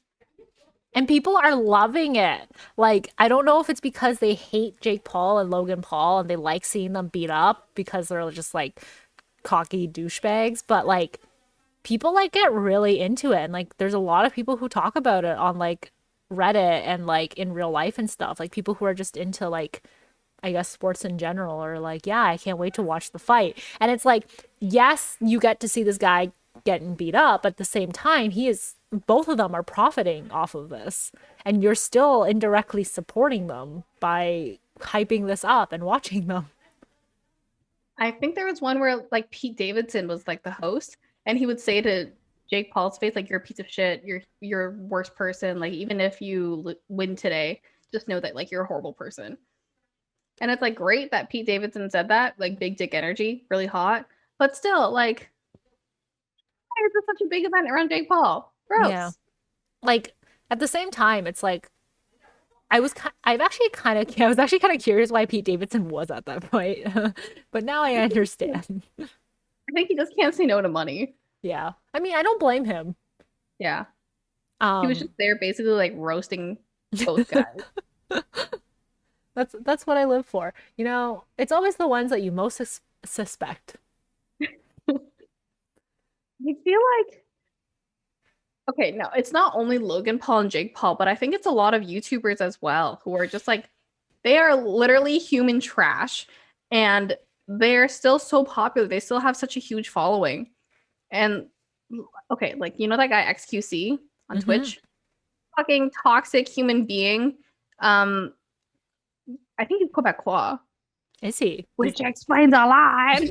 And people are loving it. Like, I don't know if it's because they hate Jake Paul and Logan Paul and they like seeing them beat up because they're just like cocky douchebags, but like people like get really into it. And like there's a lot of people who talk about it on like Reddit and like in real life and stuff. Like people who are just into like I guess sports in general are like, yeah, I can't wait to watch the fight. And it's like, yes, you get to see this guy getting beat up, but at the same time, both of them are profiting off of this. And you're still indirectly supporting them by hyping this up and watching them. I think there was one where like Pete Davidson was like the host, and he would say to Jake Paul's face like, "You're a piece of shit. You're a worst person. Like even if you win today, just know that like you're a horrible person." And it's like great that Pete Davidson said that, like big dick energy, really hot. But still, like, why is this such a big event around Jake Paul? Yeah. Gross. Like at the same time, it's like I was actually kind of curious why Pete Davidson was at that point. But now I understand. I think he just can't say no to money. Yeah. I mean, I don't blame him. Yeah. He was Um just there basically like roasting both guys. that's what I live for. You know, it's always the ones that you most suspect. I feel like okay, no, it's not only Logan Paul and Jake Paul, but I think it's a lot of YouTubers as well who are just like they are literally human trash and they're still so popular. They still have such a huge following. And okay, like you know that guy XQC on Hmm. Twitch? Fucking toxic human being. Um, I think he's Quebecois, Is he? which explains a lot.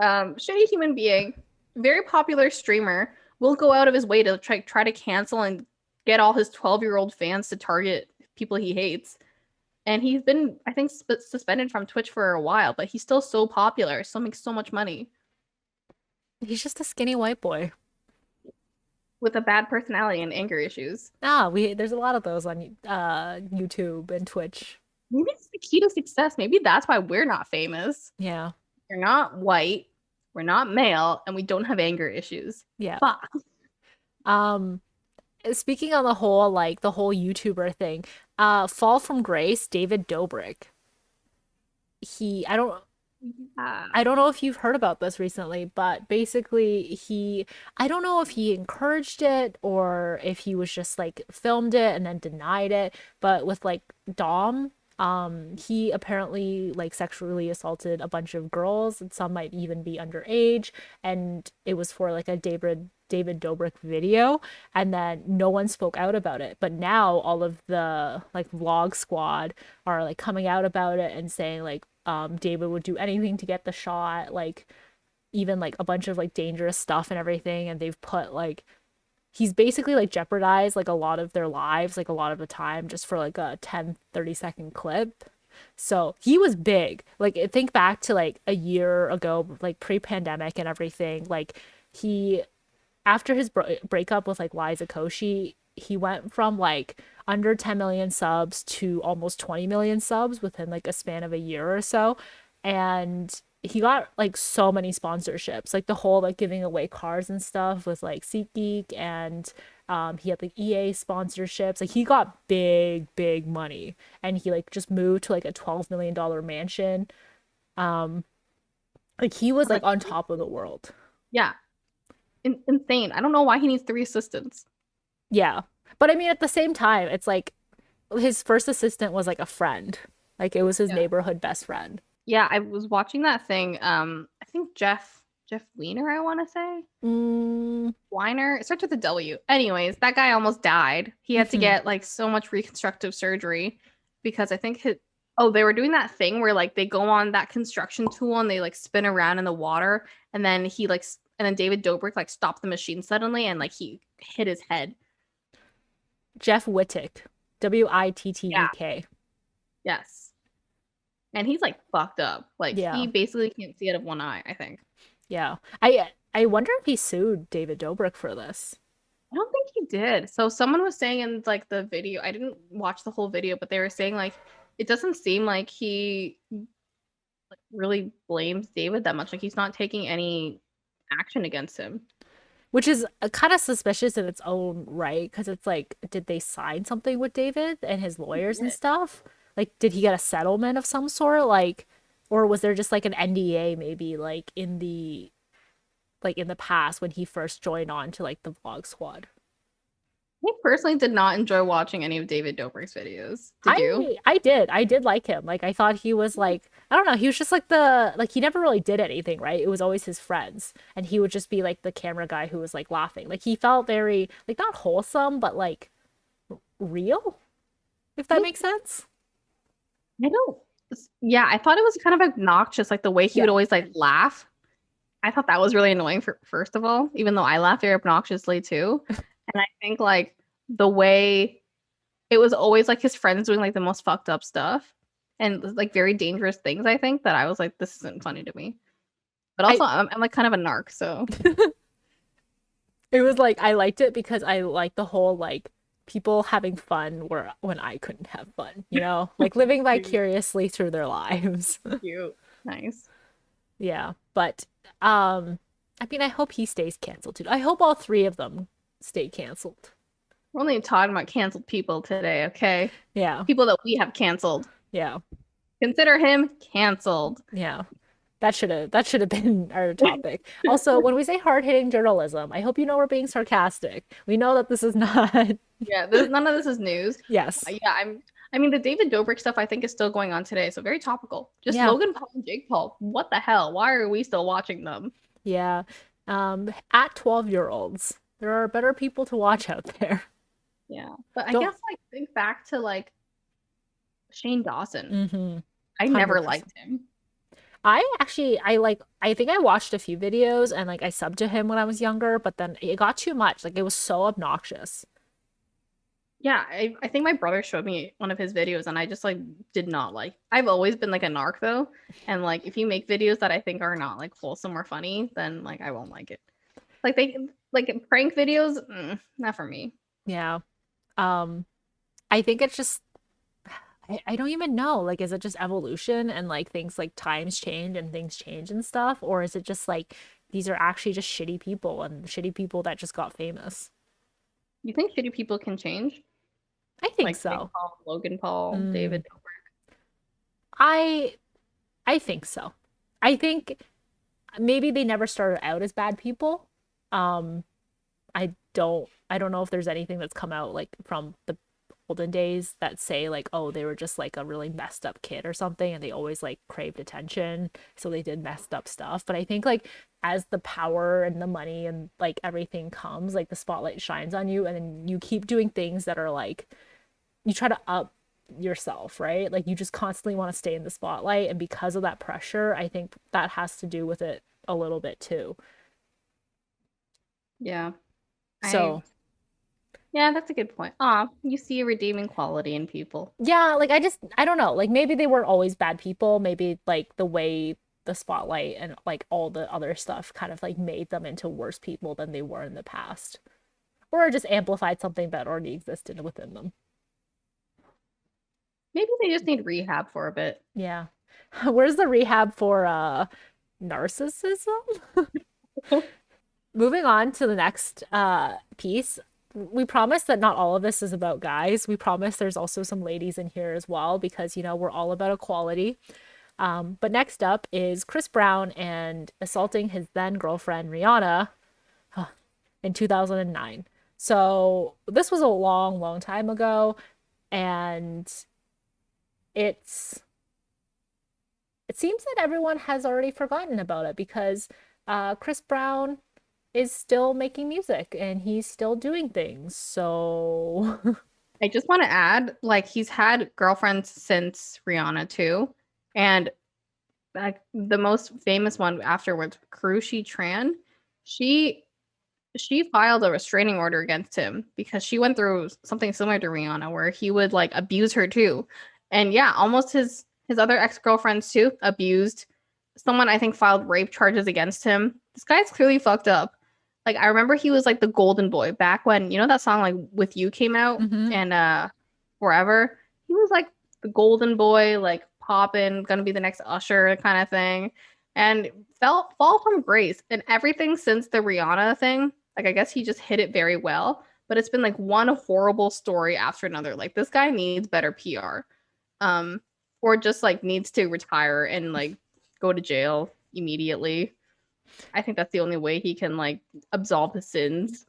Shitty human being, very popular streamer, will go out of his way to try to cancel and get all his 12-year-old fans to target people he hates. And he's been, I think, suspended from Twitch for a while, but he's still so popular, still makes so much money He's just a skinny white boy. with a bad personality and anger issues. We there's a lot of those on YouTube and Twitch. Maybe it's the key to success. Maybe that's why we're not famous. Yeah. We're not white, we're not male, and we don't have anger issues. Yeah. Fuck. Um Speaking on the whole YouTuber thing, Fall from Grace, David Dobrik. He Yeah. I don't know if you've heard about this recently, but basically I don't know if he encouraged it or if he was just like filmed it and then denied it, but with like Dom, he apparently like sexually assaulted a bunch of girls and some might even be underage, and it was for like a David Dobrik video, and then no one spoke out about it. But now all of the like vlog squad are like coming out about it and saying like David would do anything to get the shot, like even like a bunch of like dangerous stuff and everything. And they've put like he's basically like jeopardized like a lot of their lives, like a lot of the time, just for like a 10-30 second clip. So he was big. Like think back to like a year ago, like pre-pandemic and everything. Like he after his breakup with like Liza Koshy, he went from like under 10 million subs to almost 20 million subs within like a span of a year or so. And he got like so many sponsorships, like the whole like giving away cars and stuff with like SeatGeek, and he had like EA sponsorships. Like he got big money, and he like just moved to like a $12 million mansion. Like he was like Like, on top of the world. yeah, insane. I don't know why he needs three assistants. Yeah. But I mean, at the same time, it's like his first assistant was like a friend. Like it was his Yeah. neighborhood best friend. Yeah, I was watching that thing. I think Jeff Weiner, I want to say. Mm, Weiner. It starts with a W. Anyways, that guy almost died. He had to mhm. get like so much reconstructive surgery because I think his oh, they were doing that thing where like they go on that construction tool and they like spin around in the water and then and then David Dobrik like stopped the machine suddenly and like he hit his head. Jeff Wittek, Yeah. Wittek. Yes. And he's like fucked up. Like he Yeah, basically can't see out of one eye, I think. yeah. I wonder if he sued David Dobrik for this. I don't think he did. So someone was saying in like the video, I didn't watch the whole video, but they were saying like it doesn't seem like he like really blames David that much. Like he's not taking any action against him. Which is kind of suspicious in its own right, because it's like, did they sign something with David and his He lawyers and did. stuff? Like, did he get a settlement of some sort? Like, or was there just like an NDA maybe like in the past when he first joined on to like the vlog squad? I personally did not enjoy watching any of David Dobrik's videos. Did you? I did like him. Like I thought he was like, I don't know, he was just like the like he never really did anything, right? It was always his friends, and he would just be like the camera guy who was like laughing. Like he felt very like not wholesome, but like real, if that makes sense. I don't. Yeah, I thought it was kind of obnoxious, like the way he Yeah. would always like laugh. I thought that was really annoying for first of all, even though I laugh very obnoxiously too. And I think like the way it was always like his friends doing like the most fucked up stuff and like very dangerous things, I think that I was like, this isn't funny to me. But I also I'm like kind of a narc, so it was like I liked it because I like the whole like people having fun where when I couldn't have fun, you know? Like living cute. vicariously through their lives. Cute. Nice. Yeah. But I mean I hope he stays canceled too. I hope all three of them stay canceled. We're only talking about canceled people today, okay? Yeah. People that we have canceled. Yeah. Consider him canceled. Yeah. That should have been our topic. Also, when we say hard-hitting journalism, I hope you know we're being sarcastic. We know that this is not. Yeah, none of this is news. Yes. Yeah, I mean, the David Dobrik stuff I think is still going on today, so very topical. Just Yeah. Logan Paul and Jake Paul. What the hell? Why are we still watching them? Yeah. At 12-year-olds, there are better people to watch out there. Yeah, but I Don't. guess like think back to like Shane Dawson. Mm-hmm. I never 100%. liked him. I think I watched a few videos and like I subbed to him when I was younger, but then it got too much. Like it was so obnoxious. Yeah, I think my brother showed me one of his videos and I just like did not like. I've always been like a narc though, and like if you make videos that I think are not like wholesome or funny, then like I won't like it. Like they like prank videos, not for me. Yeah. Um, I think it's just I don't even know. Like, is it just evolution and like things like times change and things change and stuff? Or is it just like these are actually just shitty people and shitty people that just got famous? You think shitty people can change? I think Like Jake so. Paul, Logan Paul, Mm, David Dobrik. I I think so. I think maybe they never started out as bad people. Um, I don't know if there's anything that's come out like from the olden days that say like, oh, they were just like a really messed up kid or something and they always like craved attention, so they did messed up stuff. But I think like as the power and the money and like everything comes, like the spotlight shines on you and then you keep doing things that are like you try to up yourself, right? Like you just constantly want to stay in the spotlight and because of that pressure, I think that has to do with it a little bit too. Yeah. I So, yeah, that's a good point. Ah, you see a redeeming quality in people. yeah, like I don't know. Like maybe they weren't always bad people. Maybe like the way the spotlight and like all the other stuff kind of like made them into worse people than they were in the past. Or it just amplified something that already existed within them. Maybe they just need rehab for a bit. Yeah. Where's the rehab for narcissism? Moving on to the next piece. We promise that not all of this is about guys. We promise there's also some ladies in here as well because you know we're all about equality. But next up is Chris Brown and assaulting his then girlfriend Rihanna in 2009. So this was a long, long time ago. And it's it seems that everyone has already forgotten about it because Chris Brown is still making music and he's still doing things. So I just want to add, like, he's had girlfriends since Rihanna too, and like the most famous one afterwards, Karrueche Tran, she she filed a restraining order against him because she went through something similar to Rihanna, where he would like abuse her too, and yeah, almost his other ex girlfriends too abused. Someone I think filed rape charges against him. This guy's clearly fucked up. Like I remember he was like the golden boy back when you know that song like With You came out Mhm. and Forever. He was like the golden boy, like popping, gonna be the next Usher kind of thing, and fell fall from grace. And everything since the Rihanna thing, like I guess he just hit it very well. But it's been like one horrible story after another. Like this guy needs better PR, um, or just like needs to retire and like go to jail immediately. I think that's the only way he can like absolve his sins.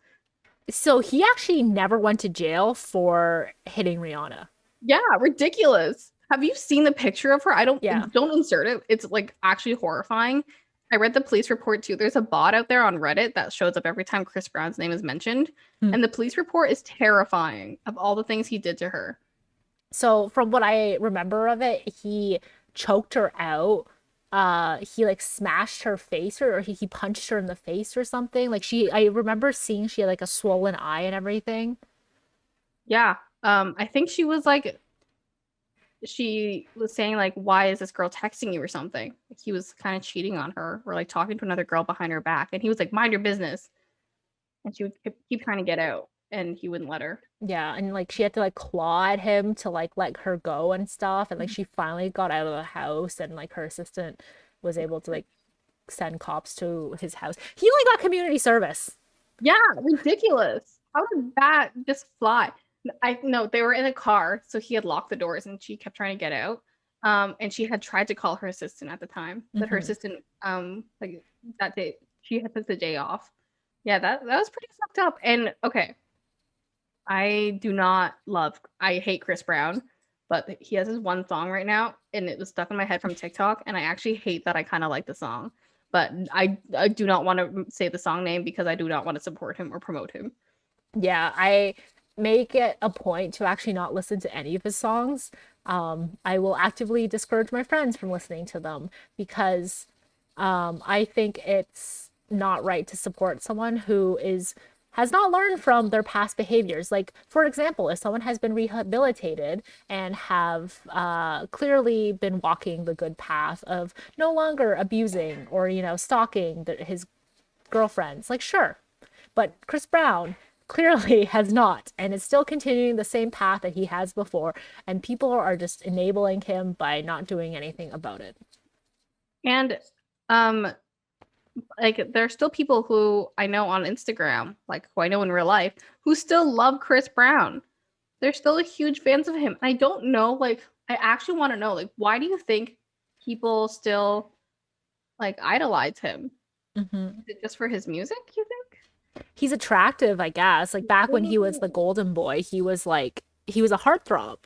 So he actually never went to jail for hitting Rihanna. Yeah, ridiculous. Have you seen the picture of her? I Yeah. don't insert it. It's like actually horrifying. I read the police report too. There's a bot out there on Reddit that shows up every time Chris Brown's name is mentioned, Hmm. and the police report is terrifying of all the things he did to her. So from what I remember of it, he choked her out. He like smashed her face or he punched her in the face or something. Like I remember seeing she had like a swollen eye and everything. Yeah. I think she was saying like, why is this girl texting you or something? Like, he was kind of cheating on her or like talking to another girl behind her back, and he was like, mind your business, and she would keep trying to get out, and he wouldn't let her. Yeah, and like she had to like claw at him to like let her go and stuff. And like she finally got out of the house and like her assistant was able to like send cops to his house. He only got community service. Yeah, ridiculous. How did that just fly? I know they were in a car, so he had locked the doors and she kept trying to get out. And she had tried to call her assistant at the time, but her Hmm. assistant, like that day, she had took the day off. Yeah, that was pretty fucked up. And okay, I hate Chris Brown, but he has his one song right now, and it was stuck in my head from TikTok, and I actually hate that I kind of like the song, but I do not want to say the song name because I do not want to support him or promote him. Yeah, I make it a point to actually not listen to any of his songs. I will actively discourage my friends from listening to them because I think it's not right to support someone who is has not learned from their past behaviors. Like, for example, if someone has been rehabilitated and have clearly been walking the good path of no longer abusing or, stalking his girlfriends, like, sure. But Chris Brown clearly has not and is still continuing the same path that he has before. And people are just enabling him by not doing anything about it. And um like there's still people who I know on Instagram, like who I know in real life, who still love Chris Brown. They're still huge fans of him. I don't know, like I actually want to know, like why do you think people still like idolize him? Mm-hmm. Is it just for his music, you think? He's attractive, I guess. Like back when he was the golden boy, he was a heartthrob.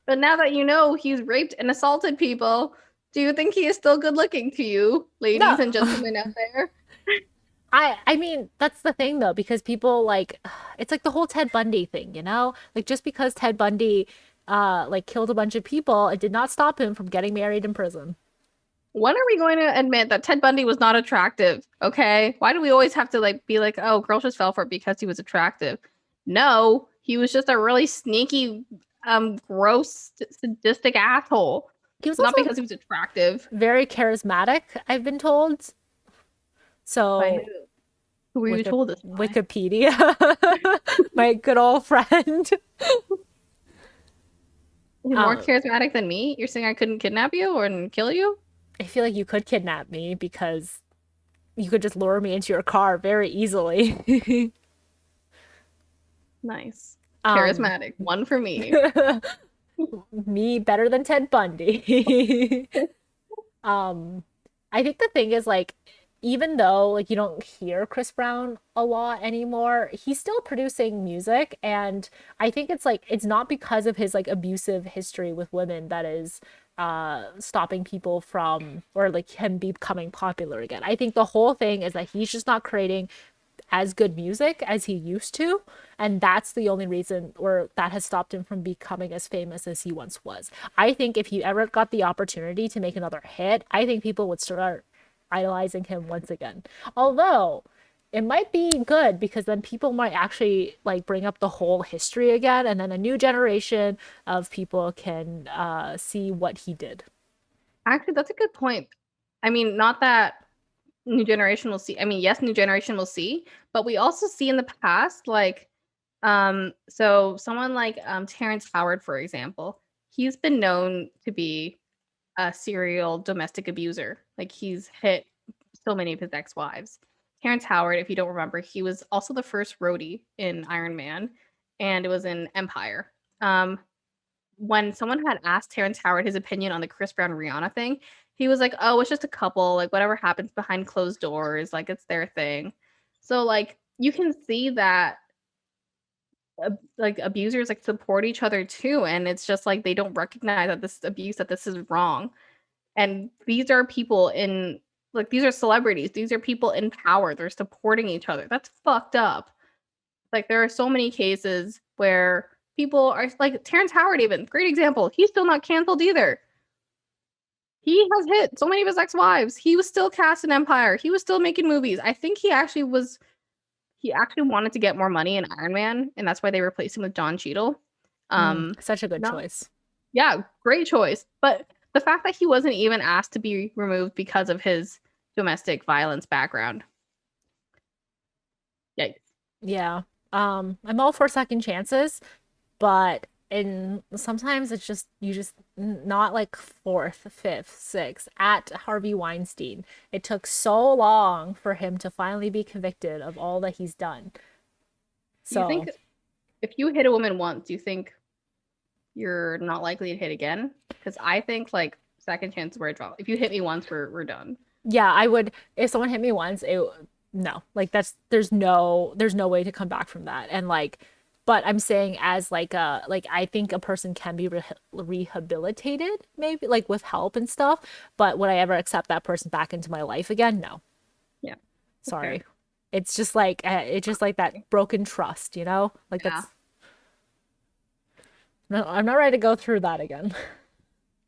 But now that you know he's raped and assaulted people, do you think he is still good looking to you, ladies No. and gentlemen out there? I mean, that's the thing though, because people like it's like the whole Ted Bundy thing, you know? Like just because Ted Bundy like killed a bunch of people, it did not stop him from getting married in prison. When are we going to admit that Ted Bundy was not attractive? Okay. Why do we always have to like be like, oh, girls just fell for it because he was attractive? No, he was just a really sneaky, gross, sadistic asshole. He was Not also because he was attractive. very charismatic, I've been told. By who? So Who were you Wiki- told this by? Wikipedia, my good old friend. He's more Um, charismatic than me? You're saying I couldn't kidnap you or kill you? I feel like you could kidnap me because you could just lure me into your car very easily. Nice. um, Charismatic. One for me. Me better than Ted Bundy. um, I think the thing is like even though like you don't hear Chris Brown a lot anymore, he's still producing music, and I think it's like it's not because of his like abusive history with women that is stopping people from or like him becoming popular again. I think the whole thing is that he's just not creating as good music as he used to, and that's the only reason or that has stopped him from becoming as famous as he once was. I think if he ever got the opportunity to make another hit, I think people would start idolizing him once again. Although it might be good because then people might actually like bring up the whole history again, and then a new generation of people can see what he did. Actually, that's a good point. I mean, not that new generation will see. I mean, yes, new generation will see, but we also see in the past, like, so someone like Terrence Howard, for example, he's been known to be a serial domestic abuser. Like he's hit so many of his ex-wives. Terrence Howard, if you don't remember, he was also the first roadie in Iron Man, and it was in Empire. When someone had asked Terrence Howard his opinion on the Chris Brown Rihanna thing, he was like, "Oh, it's just a couple. Like whatever happens behind closed doors, like it's their thing." So like you can see that like abusers like support each other too, and it's just like they don't recognize that this is abuse, that this is wrong. And these are people in like these are celebrities. These are people in power. They're supporting each other. That's fucked up. Like there are so many cases where people are like Terrence Howard, even great example. He's still not canceled either. He has hit so many of his ex-wives. He was still cast in Empire. He was still making movies. I think he actually wanted to get more money in Iron Man, and that's why they replaced him with Don Cheadle. Such a good Not choice. Yeah, great choice. But the fact that he wasn't even asked to be removed because of his domestic violence background. Yikes. Yeah. I'm all for second chances, but and sometimes it's just you just not like fourth, fifth, sixth at Harvey Weinstein. It took so long for him to finally be convicted of all that he's done. Do you think So if you hit a woman once, do you think you're not likely to hit again? Because I think like second chance is where I draw. If you hit me once, we're done. yeah, I would if someone hit me once, it no, like that's there's no way to come back from that. And like but I'm saying as like a like I think a person can be rehabilitated maybe like with help and stuff, but would I ever accept that person back into my life again? No. Yeah. Okay. Sorry. It's just like that broken trust, you know? Like Yeah. that's no, I'm not ready to go through that again.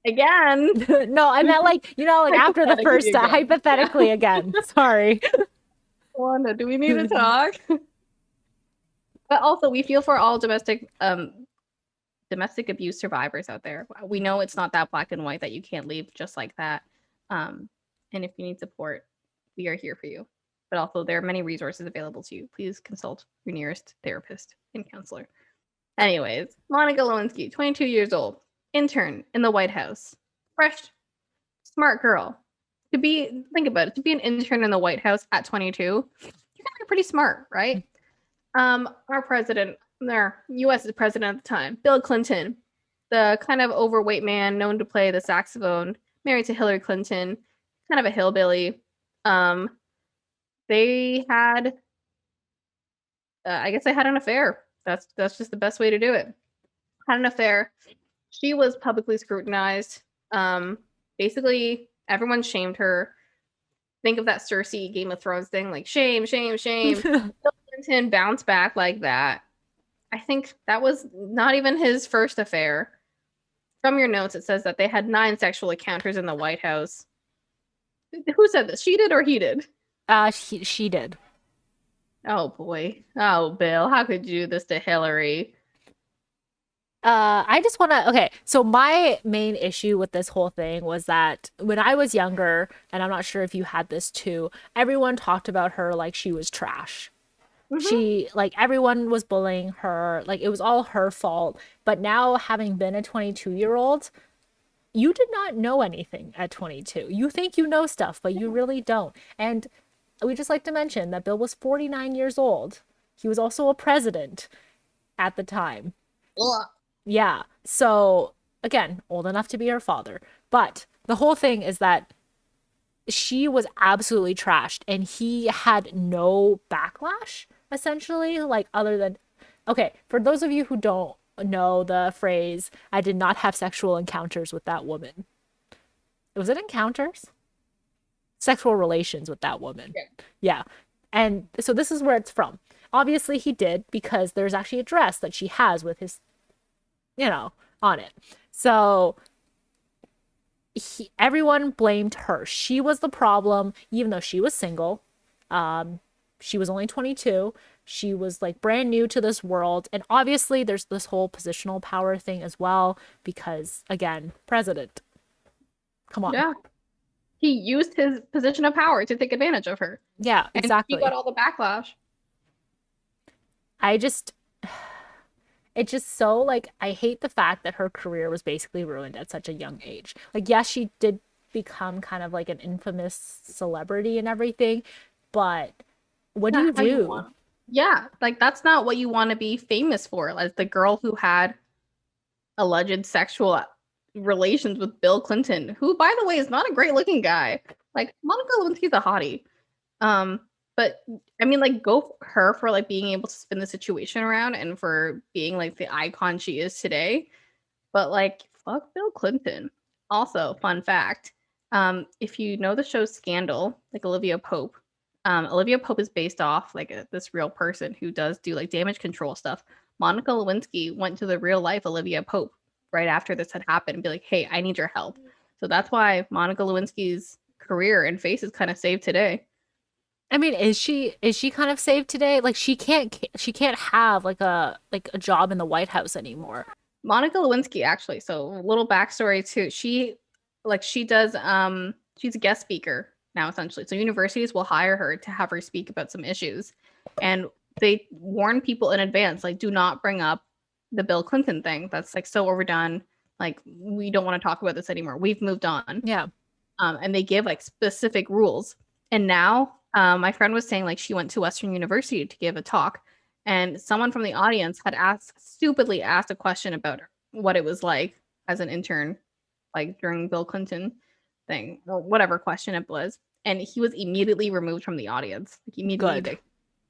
Again. No, I meant like, you know, like after the Hypothetically first again. hypothetically Yeah. again. Sorry. Wanda, do we need to talk? But also we feel for all domestic abuse survivors out there. We know it's not that black and white that you can't leave just like that. And if you need support, we are here for you. But also, there are many resources available to you. Please consult your nearest therapist and counselor. Anyways, Monica Lewinsky, 22 years old, intern in the White House, fresh, smart girl. Think about it, to be an intern in the White House at 22, you're gonna be pretty smart, right? Our president, their U.S.'s president at the time, Bill Clinton, the kind of overweight man known to play the saxophone, married to Hillary Clinton, kind of a hillbilly. They had, I guess, they had an affair. That's just the best way to do it. Had an affair. She was publicly scrutinized. Basically, everyone shamed her. Think of that Cersei Game of Thrones thing, like shame, shame, shame. Bill Clinton bounced back like that. I think that was not even his first affair. From your notes, it says that they had 9 sexual encounters in the White House. Who said this? She did or he did? She did. Oh boy. Oh, Bill, how could you do this to Hillary? I just want to, okay, so my main issue with this whole thing was that when I was younger, and I'm not sure if you had this too, everyone talked about her like she was trash. Mm-hmm. She, like, everyone was bullying her, like, it was all her fault. But now, having been a 22-year-old, you did not know anything at 22. You think you know stuff, but you really don't. And we just like to mention that Bill was 49 years old. He was also a president at the time. Ugh. Yeah. So again, old enough to be her father. But the whole thing is that she was absolutely trashed, and he had no backlash, essentially, like, other than, okay, for those of you who don't know the phrase, I did not have sexual encounters with that woman. Was it encounters? Sexual relations with that woman. Yeah. Yeah. And so this is where it's from. Obviously, he did, because there's actually a dress that she has with his, on it. So everyone blamed her. She was the problem, even though she was single. She was only 22. She was like brand new to this world. And obviously, there's this whole positional power thing as well, because, again, president. Come on. Yeah. He used his position of power to take advantage of her. Yeah, And he exactly. got all the backlash. I just, it's just so, like, I hate the fact that her career was basically ruined at such a young age. Like, yes, she did become kind of like an infamous celebrity and everything, but what do you Not how you do? want. Yeah, like that's not what you want to be famous for. Like the girl who had alleged sexual relations with Bill Clinton, who, by the way, is not a great looking guy. Like Monica Lewinsky's a hottie. Um, but I mean, like, go for her for like being able to spin the situation around and for being like the icon she is today. But like, fuck Bill Clinton. Also, fun fact: if you know the show Scandal, like Olivia Pope is based off like this real person who does do like damage control stuff. Monica Lewinsky went to the real life Olivia Pope right after this had happened and be like, "Hey, I need your help." So that's why Monica Lewinsky's career and face is kind of saved today. I mean, is she kind of saved today? Like, she can't have like a job in the White House anymore. Monica Lewinsky, actually, so a little backstory too. She does she's a guest speaker now, essentially. So universities will hire her to have her speak about some issues. And they warn people in advance, like, do not bring up the Bill Clinton thing. That's like so overdone. Like, we don't want to talk about this anymore. We've moved on. Yeah. And they give like specific rules. And now my friend was saying like she went to Western University to give a talk, and someone from the audience had stupidly asked a question about what it was like as an intern, like during Bill Clinton thing or whatever question it was, and he was immediately removed from the audience. Like immediately, Good.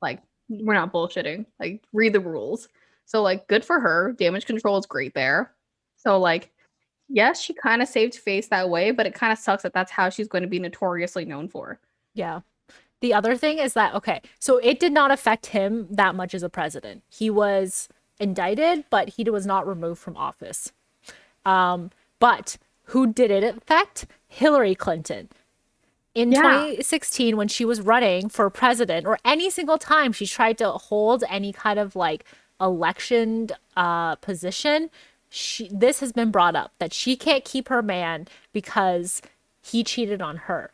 like we're not bullshitting. Like read the rules. So like good for her. Damage control is great there. So like yes, she kind of saved face that way, but it kind of sucks that that's how she's going to be notoriously known for. Yeah. The other thing is that, okay, so it did not affect him that much as a president. He was indicted, but he was not removed from office. But who did it affect? Hillary Clinton. In Yeah. 2016, when she was running for president, or any single time she tried to hold any kind of like election position, this has been brought up that she can't keep her man because he cheated on her.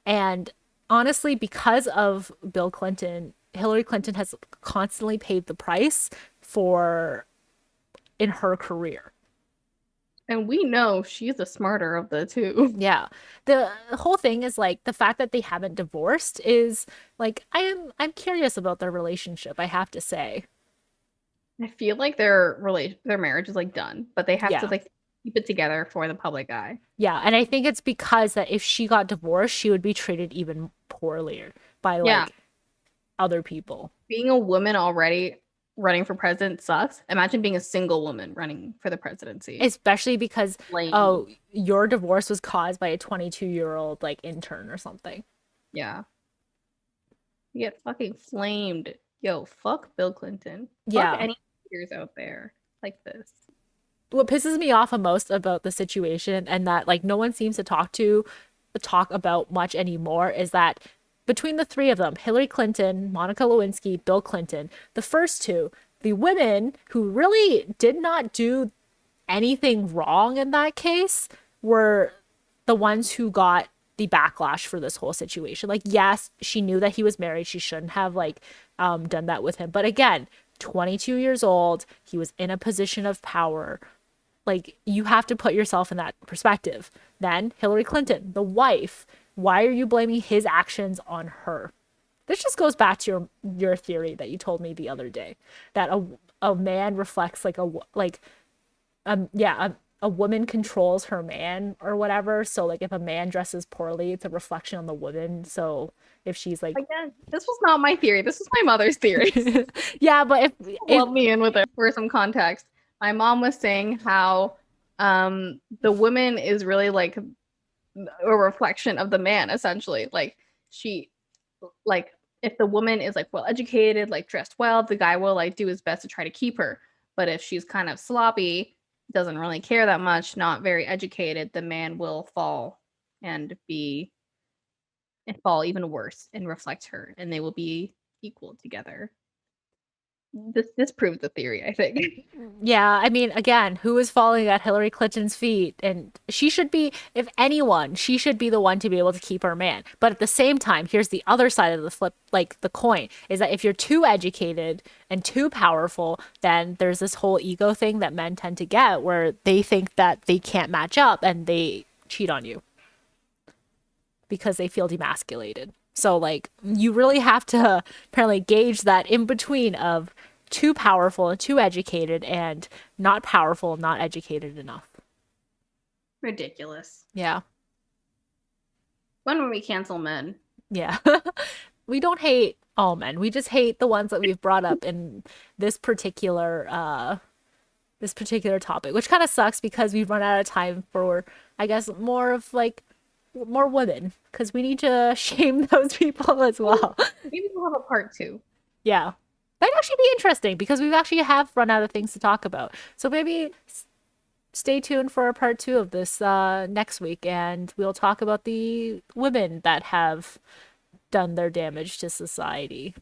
And honestly, because of Bill Clinton, Hillary Clinton has constantly paid the price for in her career. And we know she's the smarter of the two. Yeah. The whole thing is like the fact that they haven't divorced is like I'm curious about their relationship, I have to say. I feel like their marriage is like done, but they have to Yeah. like keep it together for the public eye. Yeah, and I think it's because that if she got divorced, she would be treated even poorly by Yeah. like other people. Being a woman already running for president sucks. Imagine being a single woman running for the presidency. Especially because, Lame. oh, your divorce was caused by a 22-year-old like intern or something. Yeah. You get fucking flamed. Yo, fuck Bill Clinton. Fuck Yeah. any leaders out there like this. What pisses me off the most about the situation, and that like no one seems to talk about much anymore, is that between the three of them, Hillary Clinton, Monica Lewinsky, Bill Clinton, the first two, the women who really did not do anything wrong in that case were the ones who got the backlash for this whole situation. Like, yes, she knew that he was married. She shouldn't have like done that with him. But again, 22 years old, he was in a position of power. Like, you have to put yourself in that perspective. Then Hillary Clinton, the wife, why are you blaming his actions on her? This just goes back to your theory that you told me the other day, that a man reflects like a a woman controls her man or whatever. So like if a man dresses poorly, it's a reflection on the woman. So if she's like Again, this was not my theory. This was my mother's theory. yeah, but if Lump me in with it for some context. My mom was saying how the woman is really like a reflection of the man, essentially. Like she like if the woman is like well educated, like dressed well, the guy will like do his best to try to keep her. But if she's kind of sloppy, doesn't really care that much, not very educated, the man will fall and fall even worse and reflect her, and they will be equal together. This proves the theory, I think. yeah, I mean, again, who is falling at Hillary Clinton's feet? And she should be, if anyone, she should be the one to be able to keep her man. But at the same time, here's the other side of the flip, like the coin, is that if you're too educated and too powerful, then there's this whole ego thing that men tend to get where they think that they can't match up and they cheat on you because they feel demasculated. So, like, you really have to apparently gauge that in between of too powerful and too educated and not powerful, not educated enough. Ridiculous. Yeah. When will we cancel men? Yeah. We don't hate all men. We just hate the ones that we've brought up in this particular topic, which kind of sucks because we've run out of time for, I guess, more of like more women because we need to shame those people as well. Maybe we'll have a part 2. Yeah. That'd actually be interesting because we actually have run out of things to talk about. So maybe stay tuned for a part 2 of this next week, and we'll talk about the women that have done their damage to society.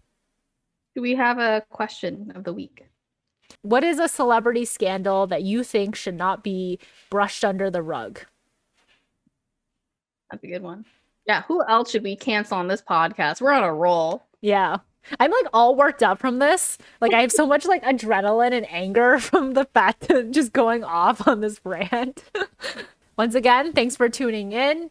Do we have a question of the week? What is a celebrity scandal that you think should not be brushed under the rug? That's a good one. Yeah, who else should we cancel on this podcast? We're on a roll. Yeah. I'm like all worked up from this. Like I have so much like adrenaline and anger from the fact of just going off on this rant. Once again, thanks for tuning in.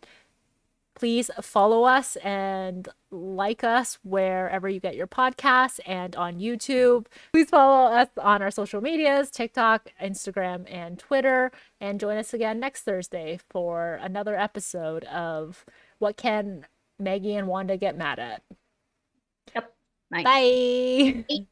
Please follow us and like us wherever you get your podcasts and on YouTube. Please follow us on our social medias, TikTok, Instagram, and Twitter. And join us again next Thursday for another episode of What Can Maggie and Wanda Get Mad At? Yep. Nice. Bye.